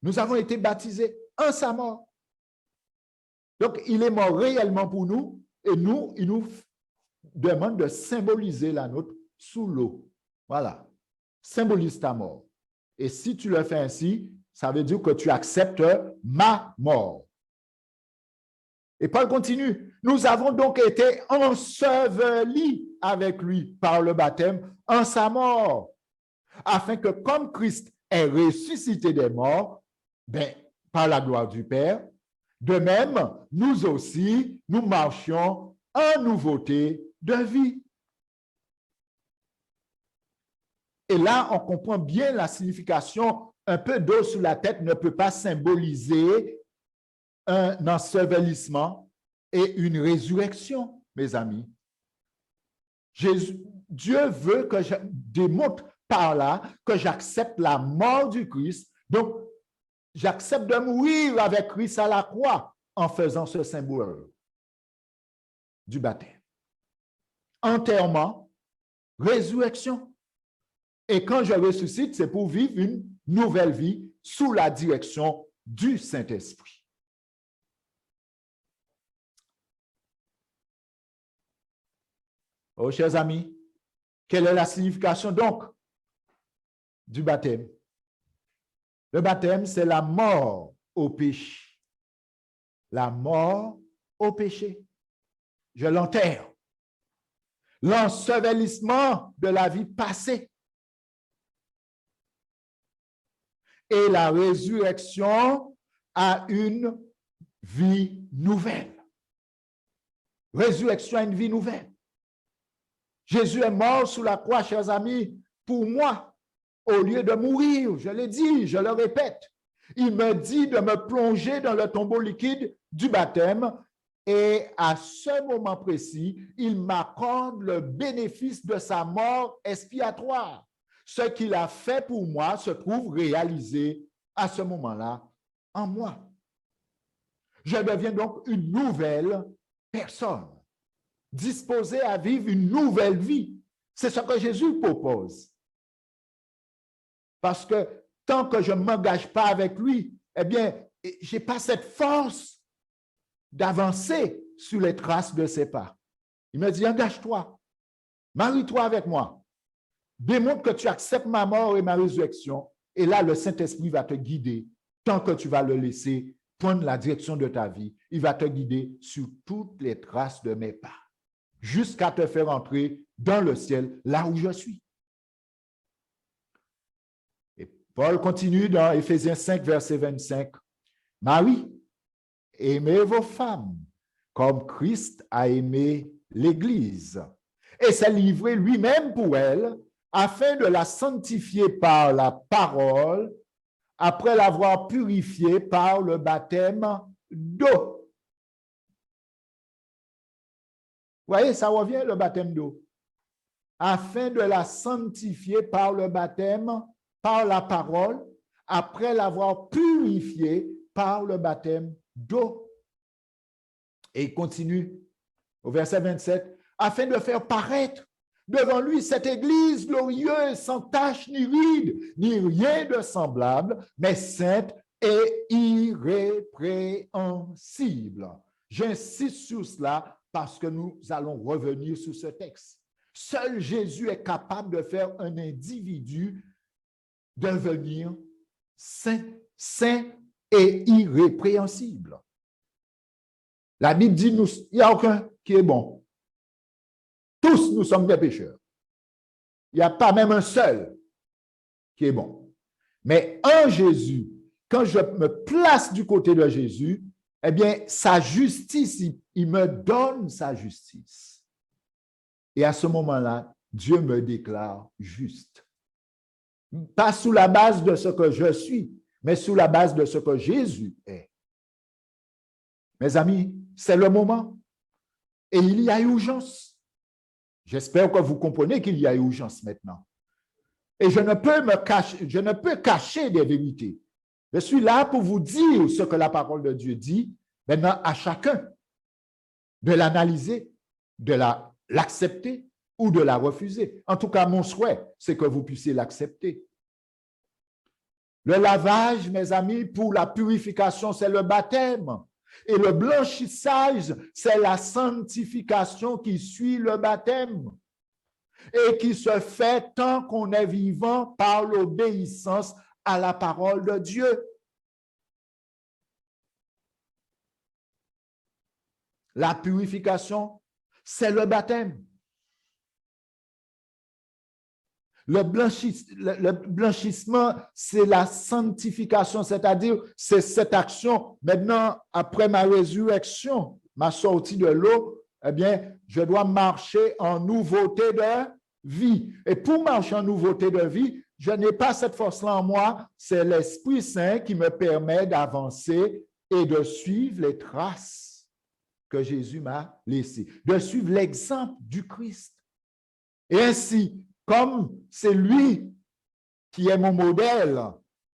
Nous avons été baptisés en sa mort. Donc, il est mort réellement pour nous et nous, il nous demande de symboliser la nôtre sous l'eau. Voilà. Symbolise ta mort. Et si tu le fais ainsi, ça veut dire que tu acceptes ma mort. Et Paul continue. Nous avons donc été ensevelis avec lui par le baptême en sa mort, afin que comme Christ est ressuscité des morts, par la gloire du Père, de même, nous aussi, nous marchions en nouveauté de vie. Et là, on comprend bien la signification. Un peu d'eau sur la tête ne peut pas symboliser un ensevelissement et une résurrection, mes amis. Dieu veut que je démontre par là que j'accepte la mort du Christ. Donc, j'accepte de mourir avec Christ à la croix en faisant ce symbole du baptême. Enterrement, résurrection. Et quand je ressuscite, c'est pour vivre une nouvelle vie sous la direction du Saint-Esprit. Oh, chers amis, quelle est la signification donc du baptême? Le baptême, c'est la mort au péché. La mort au péché. Je l'enterre. L'ensevelissement de la vie passée. Et la résurrection à une vie nouvelle. Résurrection à une vie nouvelle. Jésus est mort sous la croix, chers amis, pour moi. Au lieu de mourir, je l'ai dit, je le répète, il me dit de me plonger dans le tombeau liquide du baptême et à ce moment précis, il m'accorde le bénéfice de sa mort expiatoire. Ce qu'il a fait pour moi se trouve réalisé à ce moment-là en moi. Je deviens donc une nouvelle personne, disposée à vivre une nouvelle vie. C'est ce que Jésus propose. Parce que tant que je ne m'engage pas avec lui, eh bien, je n'ai pas cette force d'avancer sur les traces de ses pas. Il me dit, engage-toi, marie-toi avec moi, démontre que tu acceptes ma mort et ma résurrection, et là, le Saint-Esprit va te guider tant que tu vas le laisser prendre la direction de ta vie. Il va te guider sur toutes les traces de mes pas, jusqu'à te faire entrer dans le ciel, là où je suis. Paul continue dans Éphésiens 5, verset 25. Marie, aimez vos femmes comme Christ a aimé l'Église et s'est livré lui-même pour elle afin de la sanctifier par la parole après l'avoir purifiée par le baptême d'eau. Vous voyez, ça revient le baptême d'eau. Afin de la sanctifier par le baptême par la parole, après l'avoir purifié par le baptême d'eau. Et il continue au verset 27, afin de faire paraître devant lui cette Église glorieuse, sans tache ni ride, ni rien de semblable, mais sainte et irrépréhensible. J'insiste sur cela parce que nous allons revenir sur ce texte. Seul Jésus est capable de faire un individu devenir saint et irrépréhensible. La Bible dit, il n'y a aucun qui est bon. Tous, nous sommes des pécheurs. Il n'y a pas même un seul qui est bon. Mais en Jésus, quand je me place du côté de Jésus, eh bien, sa justice, il me donne sa justice. Et à ce moment-là, Dieu me déclare juste. Pas sous la base de ce que je suis, mais sous la base de ce que Jésus est. Mes amis, c'est le moment. Et il y a urgence. J'espère que vous comprenez qu'il y a urgence maintenant. Et je ne peux cacher des vérités. Je suis là pour vous dire ce que la parole de Dieu dit. Maintenant, à chacun de l'analyser, de l'accepter ou de la refuser. En tout cas, mon souhait, c'est que vous puissiez l'accepter. Le lavage, mes amis, pour la purification, c'est le baptême. Et le blanchissage, c'est la sanctification qui suit le baptême et qui se fait tant qu'on est vivant par l'obéissance à la parole de Dieu. La purification, c'est le baptême. Le blanchissement, c'est la sanctification, c'est-à-dire c'est cette action. Maintenant, après ma résurrection, ma sortie de l'eau, eh bien, je dois marcher en nouveauté de vie. Et pour marcher en nouveauté de vie, je n'ai pas cette force-là en moi, c'est l'Esprit Saint qui me permet d'avancer et de suivre les traces que Jésus m'a laissées, de suivre l'exemple du Christ. Et ainsi, comme c'est lui qui est mon modèle,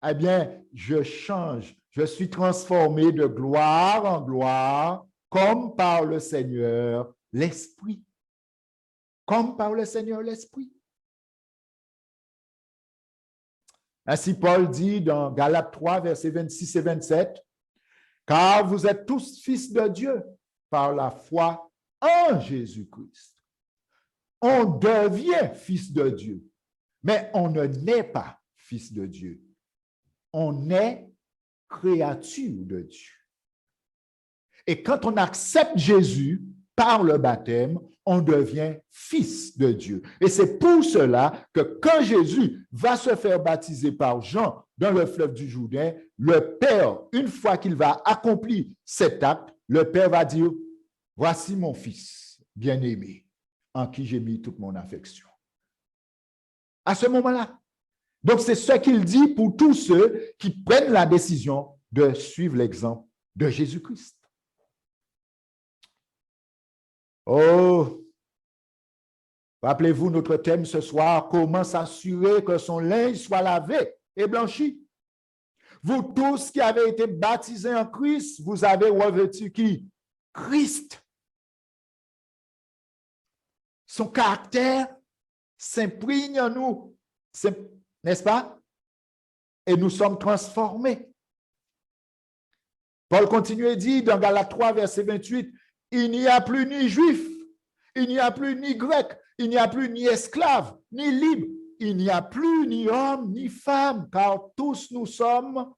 eh bien, je change, je suis transformé de gloire en gloire, comme par le Seigneur l'Esprit. Comme par le Seigneur l'Esprit. Ainsi, Paul dit dans Galates 3, versets 26 et 27, « Car vous êtes tous fils de Dieu par la foi en Jésus-Christ. » On devient fils de Dieu, mais on ne naît pas fils de Dieu. On est créature de Dieu. Et quand on accepte Jésus par le baptême, on devient fils de Dieu. Et c'est pour cela que quand Jésus va se faire baptiser par Jean dans le fleuve du Jourdain, le Père, une fois qu'il va accomplir cet acte, le Père va dire, « Voici mon fils bien-aimé, en qui j'ai mis toute mon affection. » À ce moment-là. Donc, c'est ce qu'il dit pour tous ceux qui prennent la décision de suivre l'exemple de Jésus-Christ. Oh, rappelez-vous notre thème ce soir, comment s'assurer que son linge soit lavé et blanchi. Vous tous qui avez été baptisés en Christ, vous avez revêtu qui? Christ. Son caractère s'imprègne en nous, n'est-ce pas? Et nous sommes transformés. Paul continue et dit dans Galates 3, verset 28, « Il n'y a plus ni juif, il n'y a plus ni grec, il n'y a plus ni esclave, ni libre, il n'y a plus ni homme, ni femme, car tous nous sommes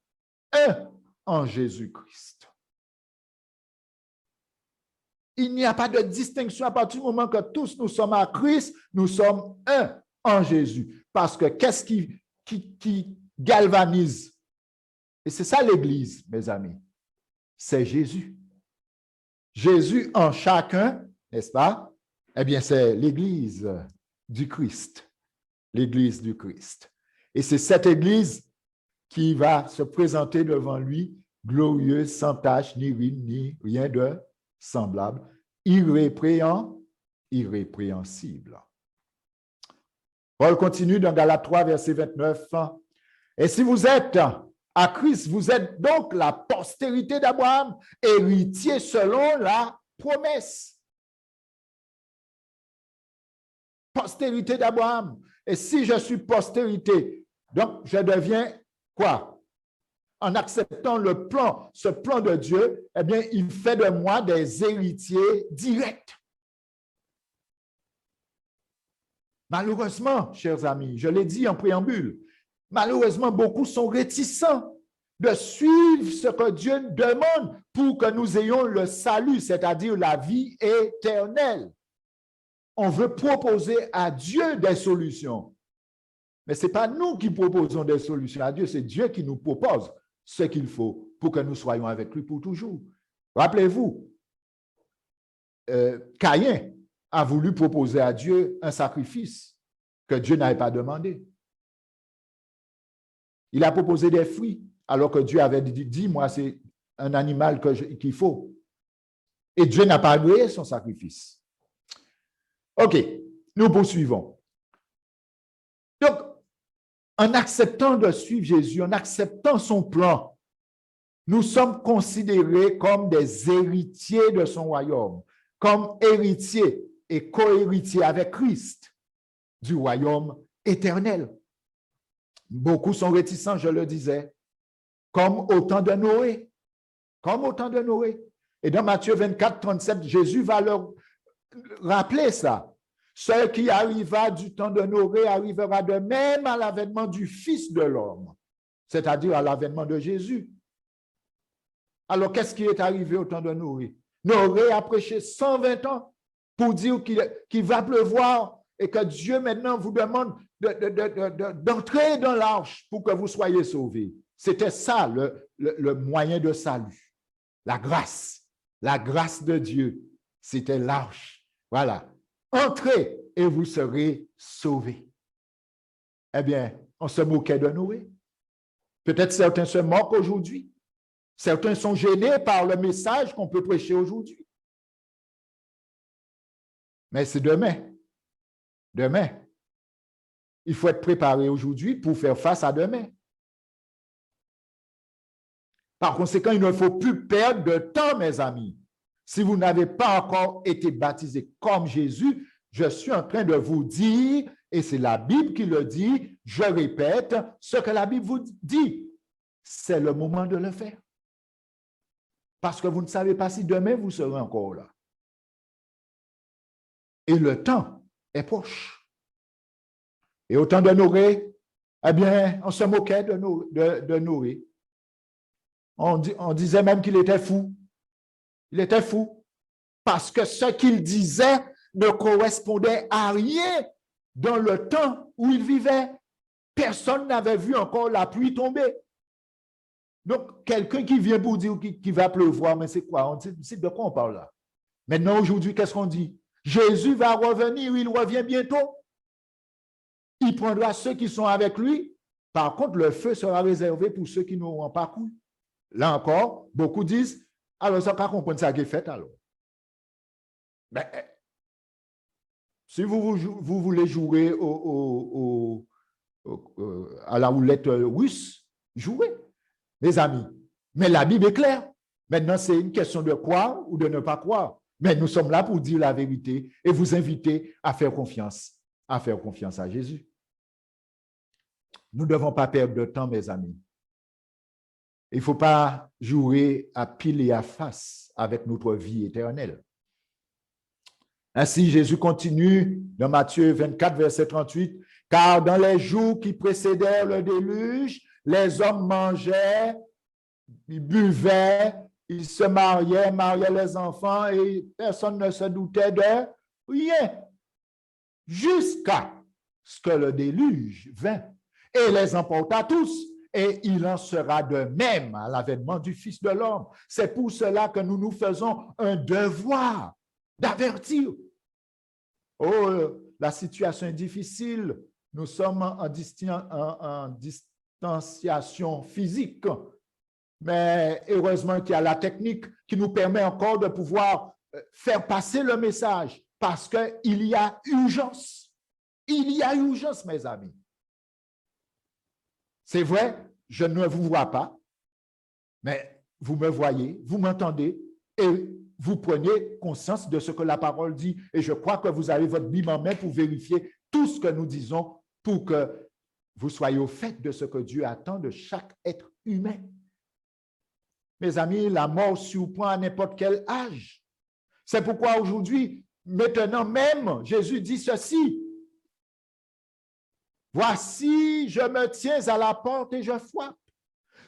un en Jésus-Christ. » Il n'y a pas de distinction à partir du moment que tous nous sommes à Christ, nous sommes un en Jésus. Parce que qu'est-ce qui galvanise? Et c'est ça l'Église, mes amis. C'est Jésus. Jésus en chacun, n'est-ce pas? Eh bien, c'est l'Église du Christ. L'Église du Christ. Et c'est cette Église qui va se présenter devant lui, glorieuse, sans tache, ni rime, ni rien de semblable, irrépréhensible. Paul continue dans Galates 3, verset 29. « Et si vous êtes à Christ, vous êtes donc la postérité d'Abraham, héritier selon la promesse. » Postérité d'Abraham. Et si je suis postérité, donc je deviens quoi? En acceptant le plan, ce plan de Dieu, eh bien, il fait de moi des héritiers directs. Malheureusement, chers amis, je l'ai dit en préambule, malheureusement, beaucoup sont réticents de suivre ce que Dieu demande pour que nous ayons le salut, c'est-à-dire la vie éternelle. On veut proposer à Dieu des solutions. Mais ce n'est pas nous qui proposons des solutions à Dieu, c'est Dieu qui nous propose ce qu'il faut pour que nous soyons avec lui pour toujours. Rappelez-vous, Caïn a voulu proposer à Dieu un sacrifice que Dieu n'avait pas demandé. Il a proposé des fruits, alors que Dieu avait dit, moi, c'est un animal qu'il faut. Et Dieu n'a pas agréé son sacrifice. OK, nous poursuivons. Donc, en acceptant de suivre Jésus, en acceptant son plan, nous sommes considérés comme des héritiers de son royaume, comme héritiers et co-héritiers avec Christ du royaume éternel. Beaucoup sont réticents, je le disais, comme au temps de Noé. Comme au temps de Noé. Et dans Matthieu 24, 37, Jésus va leur rappeler ça. Ce qui arriva du temps de Noé arrivera de même à l'avènement du Fils de l'homme, c'est-à-dire à l'avènement de Jésus. Alors, qu'est-ce qui est arrivé au temps de Noé? Noé a prêché 120 ans pour dire qu'il va pleuvoir et que Dieu maintenant vous demande d'entrer dans l'arche pour que vous soyez sauvés. C'était ça le moyen de salut. La grâce de Dieu, c'était l'arche. Voilà. Entrez et vous serez sauvés. Eh bien, on se moquait de Noé. Peut-être certains se moquent aujourd'hui. Certains sont gênés par le message qu'on peut prêcher aujourd'hui. Mais c'est demain. Demain. Il faut être préparé aujourd'hui pour faire face à demain. Par conséquent, il ne faut plus perdre de temps, mes amis. Si vous n'avez pas encore été baptisé comme Jésus, je suis en train de vous dire, et c'est la Bible qui le dit, je répète ce que la Bible vous dit. C'est le moment de le faire. Parce que vous ne savez pas si demain vous serez encore là. Et le temps est proche. Et au temps de Noé, eh bien, on se moquait de Noé. On disait même qu'il était fou. Il était fou parce que ce qu'il disait ne correspondait à rien dans le temps où il vivait. Personne n'avait vu encore la pluie tomber. Donc, quelqu'un qui vient pour dire qu'il va pleuvoir, mais c'est quoi? C'est de quoi on parle là? Maintenant, aujourd'hui, qu'est-ce qu'on dit? Jésus va revenir, il revient bientôt. Il prendra ceux qui sont avec lui. Par contre, le feu sera réservé pour ceux qui n'auront pas cru. Là encore, beaucoup disent, alors ça ne peut pas comprendre ça qui est fait alors. Ben, si vous voulez jouer à la roulette russe, jouez, les amis. Mais la Bible est claire. Maintenant, c'est une question de croire ou de ne pas croire. Mais nous sommes là pour dire la vérité et vous inviter à faire confiance à Jésus. Nous ne devons pas perdre de temps, mes amis. Il ne faut pas jouer à pile et à face avec notre vie éternelle. Ainsi, Jésus continue dans Matthieu 24, verset 38, « Car dans les jours qui précédèrent le déluge, les hommes mangeaient, ils buvaient, ils se mariaient les enfants et personne ne se doutait de rien, jusqu'à ce que le déluge vint et les emporta tous. Et il en sera de même à l'avènement du Fils de l'homme. C'est pour cela que nous nous faisons un devoir d'avertir. Oh, la situation est difficile. Nous sommes en distanciation physique. Mais heureusement qu'il y a la technique qui nous permet encore de pouvoir faire passer le message parce qu'il y a urgence. Il y a urgence, mes amis. C'est vrai, je ne vous vois pas, mais vous me voyez, vous m'entendez et vous prenez conscience de ce que la parole dit. Et je crois que vous avez votre Bible en main pour vérifier tout ce que nous disons pour que vous soyez au fait de ce que Dieu attend de chaque être humain. Mes amis, la mort surprend à n'importe quel âge. C'est pourquoi aujourd'hui, maintenant même, Jésus dit ceci. Voici, je me tiens à la porte et je frappe.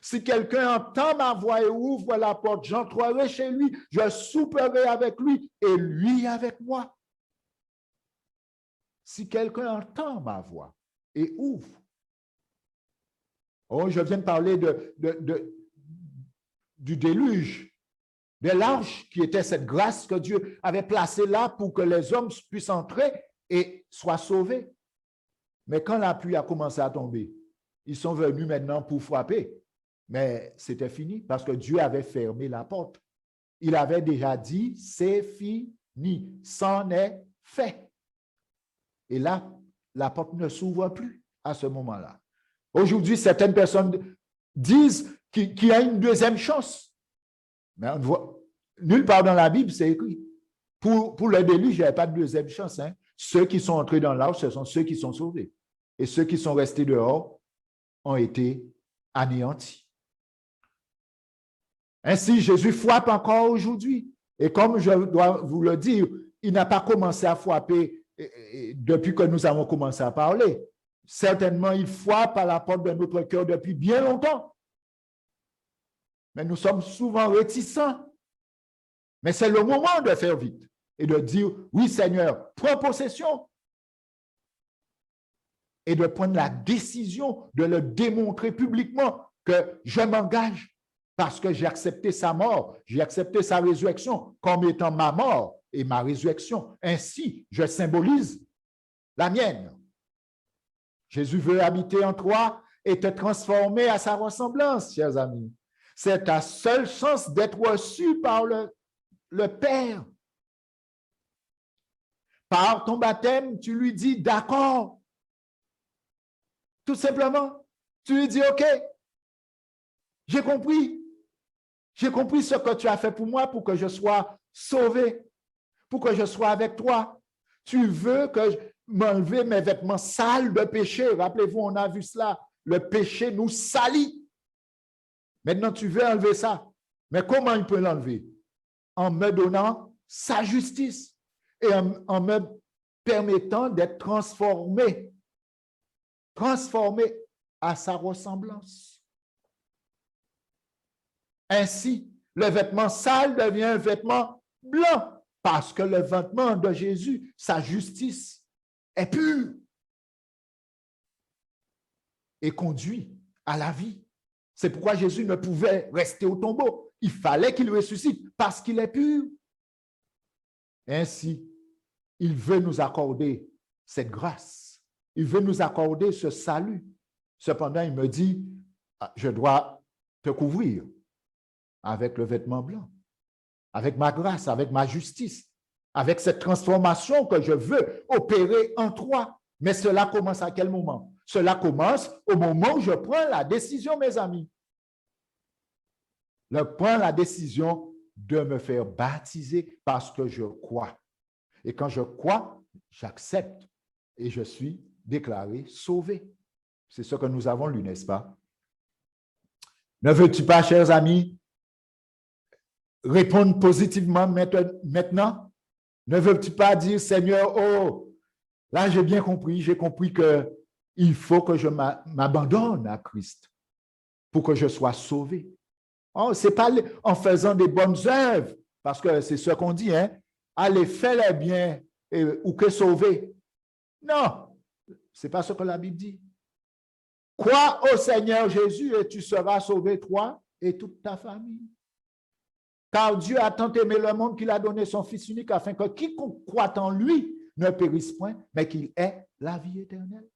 Si quelqu'un entend ma voix et ouvre la porte, j'entrerai chez lui, je souperai avec lui et lui avec moi. Si quelqu'un entend ma voix et ouvre. Oh, je viens de parler du déluge, de l'arche qui était cette grâce que Dieu avait placée là pour que les hommes puissent entrer et soient sauvés. Mais quand la pluie a commencé à tomber, ils sont venus maintenant pour frapper. Mais c'était fini parce que Dieu avait fermé la porte. il avait déjà dit, c'est fini, c'en est fait. Et là, la porte ne s'ouvre plus à ce moment-là. Aujourd'hui, certaines personnes disent qu'il y a une deuxième chance. Mais on voit, nulle part dans la Bible, c'est écrit. Pour le déluge, il n'y avait pas de deuxième chance. Hein. Ceux qui sont entrés dans l'arche, ce sont ceux qui sont sauvés. Et ceux qui sont restés dehors ont été anéantis. Ainsi, Jésus frappe encore aujourd'hui. Et comme je dois vous le dire, il n'a pas commencé à frapper depuis que nous avons commencé à parler. Certainement, il frappe à la porte de notre cœur depuis bien longtemps. Mais nous sommes souvent réticents. Mais c'est le moment de faire vite et de dire, oui Seigneur, prends possession. Et de prendre la décision de le démontrer publiquement que je m'engage parce que j'ai accepté sa mort, j'ai accepté sa résurrection comme étant ma mort et ma résurrection. Ainsi, je symbolise la mienne. Jésus veut habiter en toi et te transformer à sa ressemblance, chers amis. C'est ta seule chance d'être reçu par le Père. Par ton baptême, tu lui dis d'accord. Tout simplement, tu lui dis, OK, j'ai compris. J'ai compris ce que tu as fait pour moi pour que je sois sauvé, pour que je sois avec toi. Tu veux que je m'enlève mes vêtements sales de péché. Rappelez-vous, on a vu cela. Le péché nous salit. Maintenant, tu veux enlever ça. Mais comment il peut l'enlever? En me donnant sa justice et en me permettant d'être transformé à sa ressemblance. Ainsi, le vêtement sale devient un vêtement blanc parce que le vêtement de Jésus, sa justice, est pure et conduit à la vie. C'est pourquoi Jésus ne pouvait rester au tombeau. Il fallait qu'il ressuscite parce qu'il est pur. Ainsi, il veut nous accorder cette grâce. Il veut nous accorder ce salut. Cependant, il me dit, je dois te couvrir avec le vêtement blanc, avec ma grâce, avec ma justice, avec cette transformation que je veux opérer en toi. Mais cela commence à quel moment? Cela commence au moment où je prends la décision, mes amis. Je prends la décision de me faire baptiser parce que je crois. Et quand je crois, j'accepte et je suis déclaré sauvé. C'est ce que nous avons lu, n'est-ce pas? Ne veux-tu pas, chers amis, répondre positivement maintenant? Ne veux-tu pas dire, Seigneur, oh, là j'ai bien compris, j'ai compris qu'il faut que je m'abandonne à Christ pour que je sois sauvé. Oh, ce n'est pas en faisant des bonnes œuvres, parce que c'est ce qu'on dit, hein, allez faire les biens ou que sauver. Non, ce n'est pas ce que la Bible dit. Crois au Seigneur Jésus et tu seras sauvé, toi et toute ta famille. Car Dieu a tant aimé le monde qu'il a donné son Fils unique afin que quiconque croit en lui ne périsse point, mais qu'il ait la vie éternelle.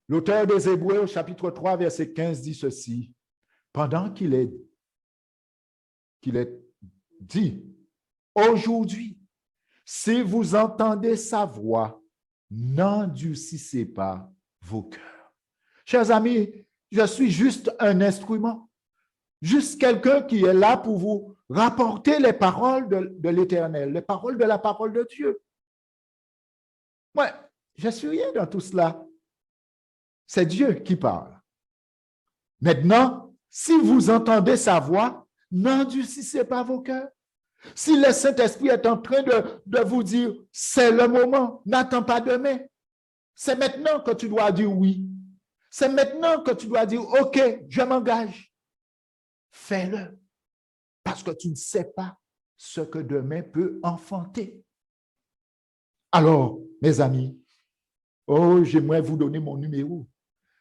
L'auteur des Hébreux, chapitre 3, verset 15, dit ceci. Pendant qu'il est dit, aujourd'hui, si vous entendez sa voix, n'endurcissez pas vos cœurs. Chers amis, je suis juste un instrument, juste quelqu'un qui est là pour vous rapporter les paroles de l'Éternel, les paroles de la parole de Dieu. Moi, je ne suis rien dans tout cela. C'est Dieu qui parle. Maintenant, si vous entendez sa voix, n'endurcissez pas vos cœurs. Si le Saint-Esprit est en train de vous dire, c'est le moment, n'attends pas demain. C'est maintenant que tu dois dire oui. C'est maintenant que tu dois dire, OK, je m'engage. Fais-le. Parce que tu ne sais pas ce que demain peut enfanter. Alors, mes amis, oh, j'aimerais vous donner mon numéro.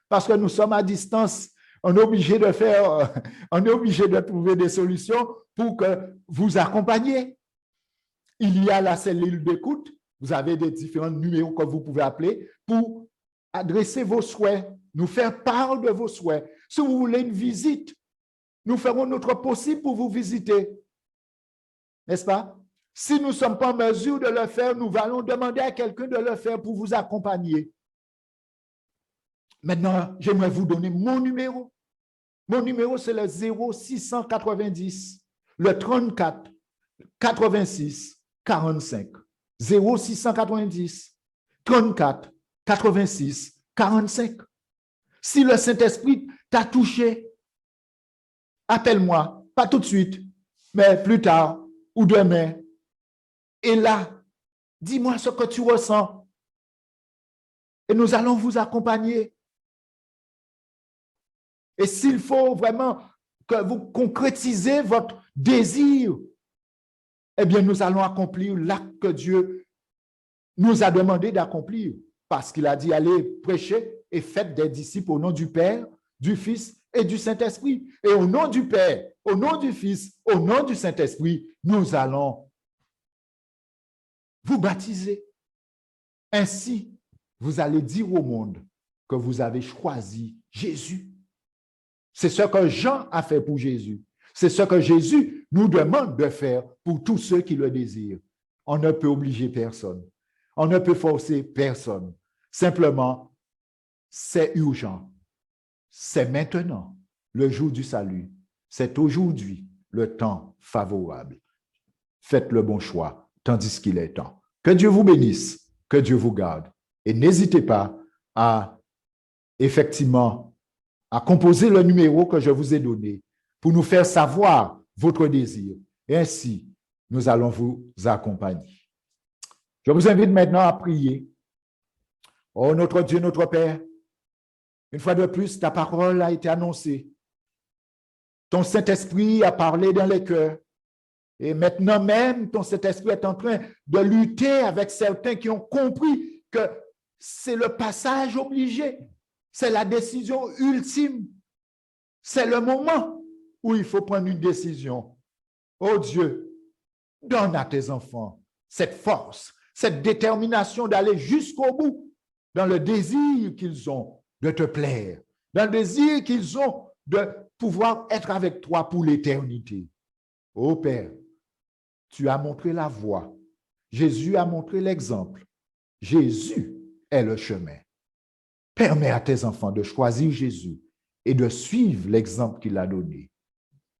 Parce que nous sommes à distance. On est obligé de trouver des solutions pour que vous accompagniez. Il y a la cellule d'écoute. Vous avez des différents numéros que vous pouvez appeler pour adresser vos souhaits, nous faire part de vos souhaits. Si vous voulez une visite, nous ferons notre possible pour vous visiter. N'est-ce pas? Si nous ne sommes pas en mesure de le faire, nous allons demander à quelqu'un de le faire pour vous accompagner. Maintenant, j'aimerais vous donner mon numéro. Mon numéro, c'est le 0690, le 34 86 45. 0690 34 86 45. Si le Saint-Esprit t'a touché, appelle-moi, pas tout de suite, mais plus tard ou demain. Et là, dis-moi ce que tu ressens. Et nous allons vous accompagner. Et s'il faut vraiment que vous concrétisez votre désir, eh bien, nous allons accomplir l'acte que Dieu nous a demandé d'accomplir. Parce qu'il a dit, allez prêcher et faites des disciples au nom du Père, du Fils et du Saint-Esprit. Et au nom du Père, au nom du Fils, au nom du Saint-Esprit, nous allons vous baptiser. Ainsi, vous allez dire au monde que vous avez choisi Jésus. C'est ce que Jean a fait pour Jésus. C'est ce que Jésus nous demande de faire pour tous ceux qui le désirent. On ne peut obliger personne. On ne peut forcer personne. Simplement, c'est urgent. C'est maintenant le jour du salut. C'est aujourd'hui le temps favorable. Faites le bon choix, tandis qu'il est temps. Que Dieu vous bénisse, que Dieu vous garde. Et n'hésitez pas à, effectivement, à composer le numéro que je vous ai donné pour nous faire savoir votre désir. Et ainsi, nous allons vous accompagner. Je vous invite maintenant à prier. Oh, notre Dieu, notre Père, une fois de plus, ta parole a été annoncée. Ton Saint-Esprit a parlé dans les cœurs. Et maintenant même, ton Saint-Esprit est en train de lutter avec certains qui ont compris que c'est le passage obligé. C'est la décision ultime. C'est le moment où il faut prendre une décision. Oh Dieu, donne à tes enfants cette force, cette détermination d'aller jusqu'au bout dans le désir qu'ils ont de te plaire, dans le désir qu'ils ont de pouvoir être avec toi pour l'éternité. Oh Père, tu as montré la voie. Jésus a montré l'exemple. Jésus est le chemin. Permets à tes enfants de choisir Jésus et de suivre l'exemple qu'il a donné.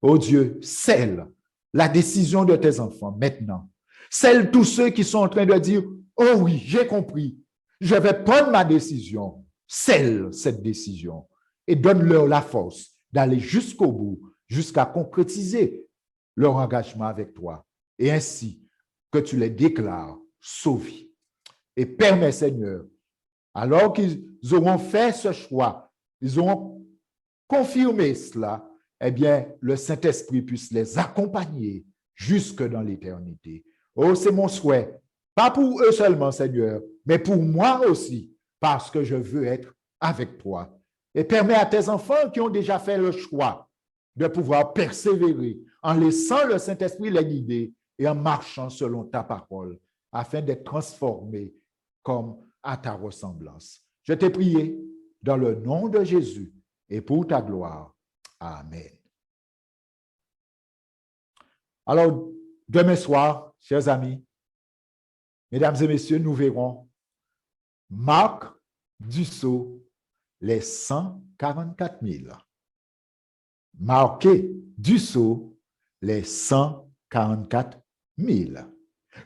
Oh Dieu, scelle la décision de tes enfants maintenant. Scelle tous ceux qui sont en train de dire, oh oui, j'ai compris, je vais prendre ma décision. Scelle cette décision et donne-leur la force d'aller jusqu'au bout, jusqu'à concrétiser leur engagement avec toi. Et ainsi que tu les déclares sauvés. Et permets, Seigneur, alors qu'ils auront fait ce choix, ils auront confirmé cela, eh bien, le Saint-Esprit puisse les accompagner jusque dans l'éternité. Oh, c'est mon souhait. Pas pour eux seulement, Seigneur, mais pour moi aussi, parce que je veux être avec toi. Et permets à tes enfants qui ont déjà fait le choix de pouvoir persévérer en laissant le Saint-Esprit les guider et en marchant selon ta parole, afin d'être transformés comme à ta ressemblance. Je t'ai prié dans le nom de Jésus et pour ta gloire. Amen. Alors, demain soir, chers amis, mesdames et messieurs, nous verrons Marc Dussault, les 144 000. Marqué Dussault, les 144 000.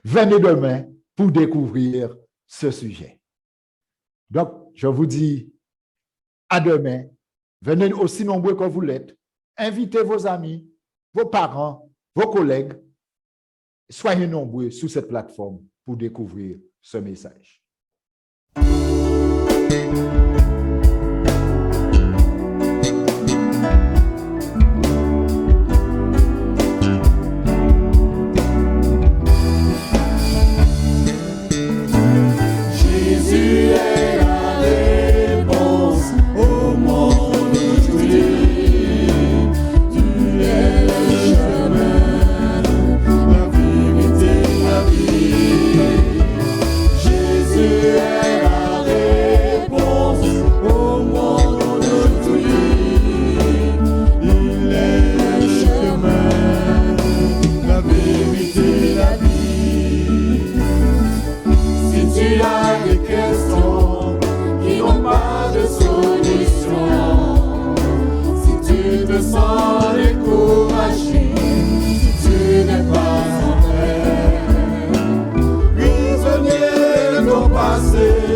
Venez demain pour découvrir ce sujet. Donc, je vous dis à demain. Venez aussi nombreux que vous l'êtes. Invitez vos amis, vos parents, vos collègues. Soyez nombreux sur cette plateforme pour découvrir ce message. Jésus est la réponse au monde d'aujourd'hui. Tu es le chemin, la vérité, la vie. Jésus est la réponse des questions qui n'ont pas de solution. Si tu te sens découragé, si tu n'es pas en paix, prisonnier de ton passé,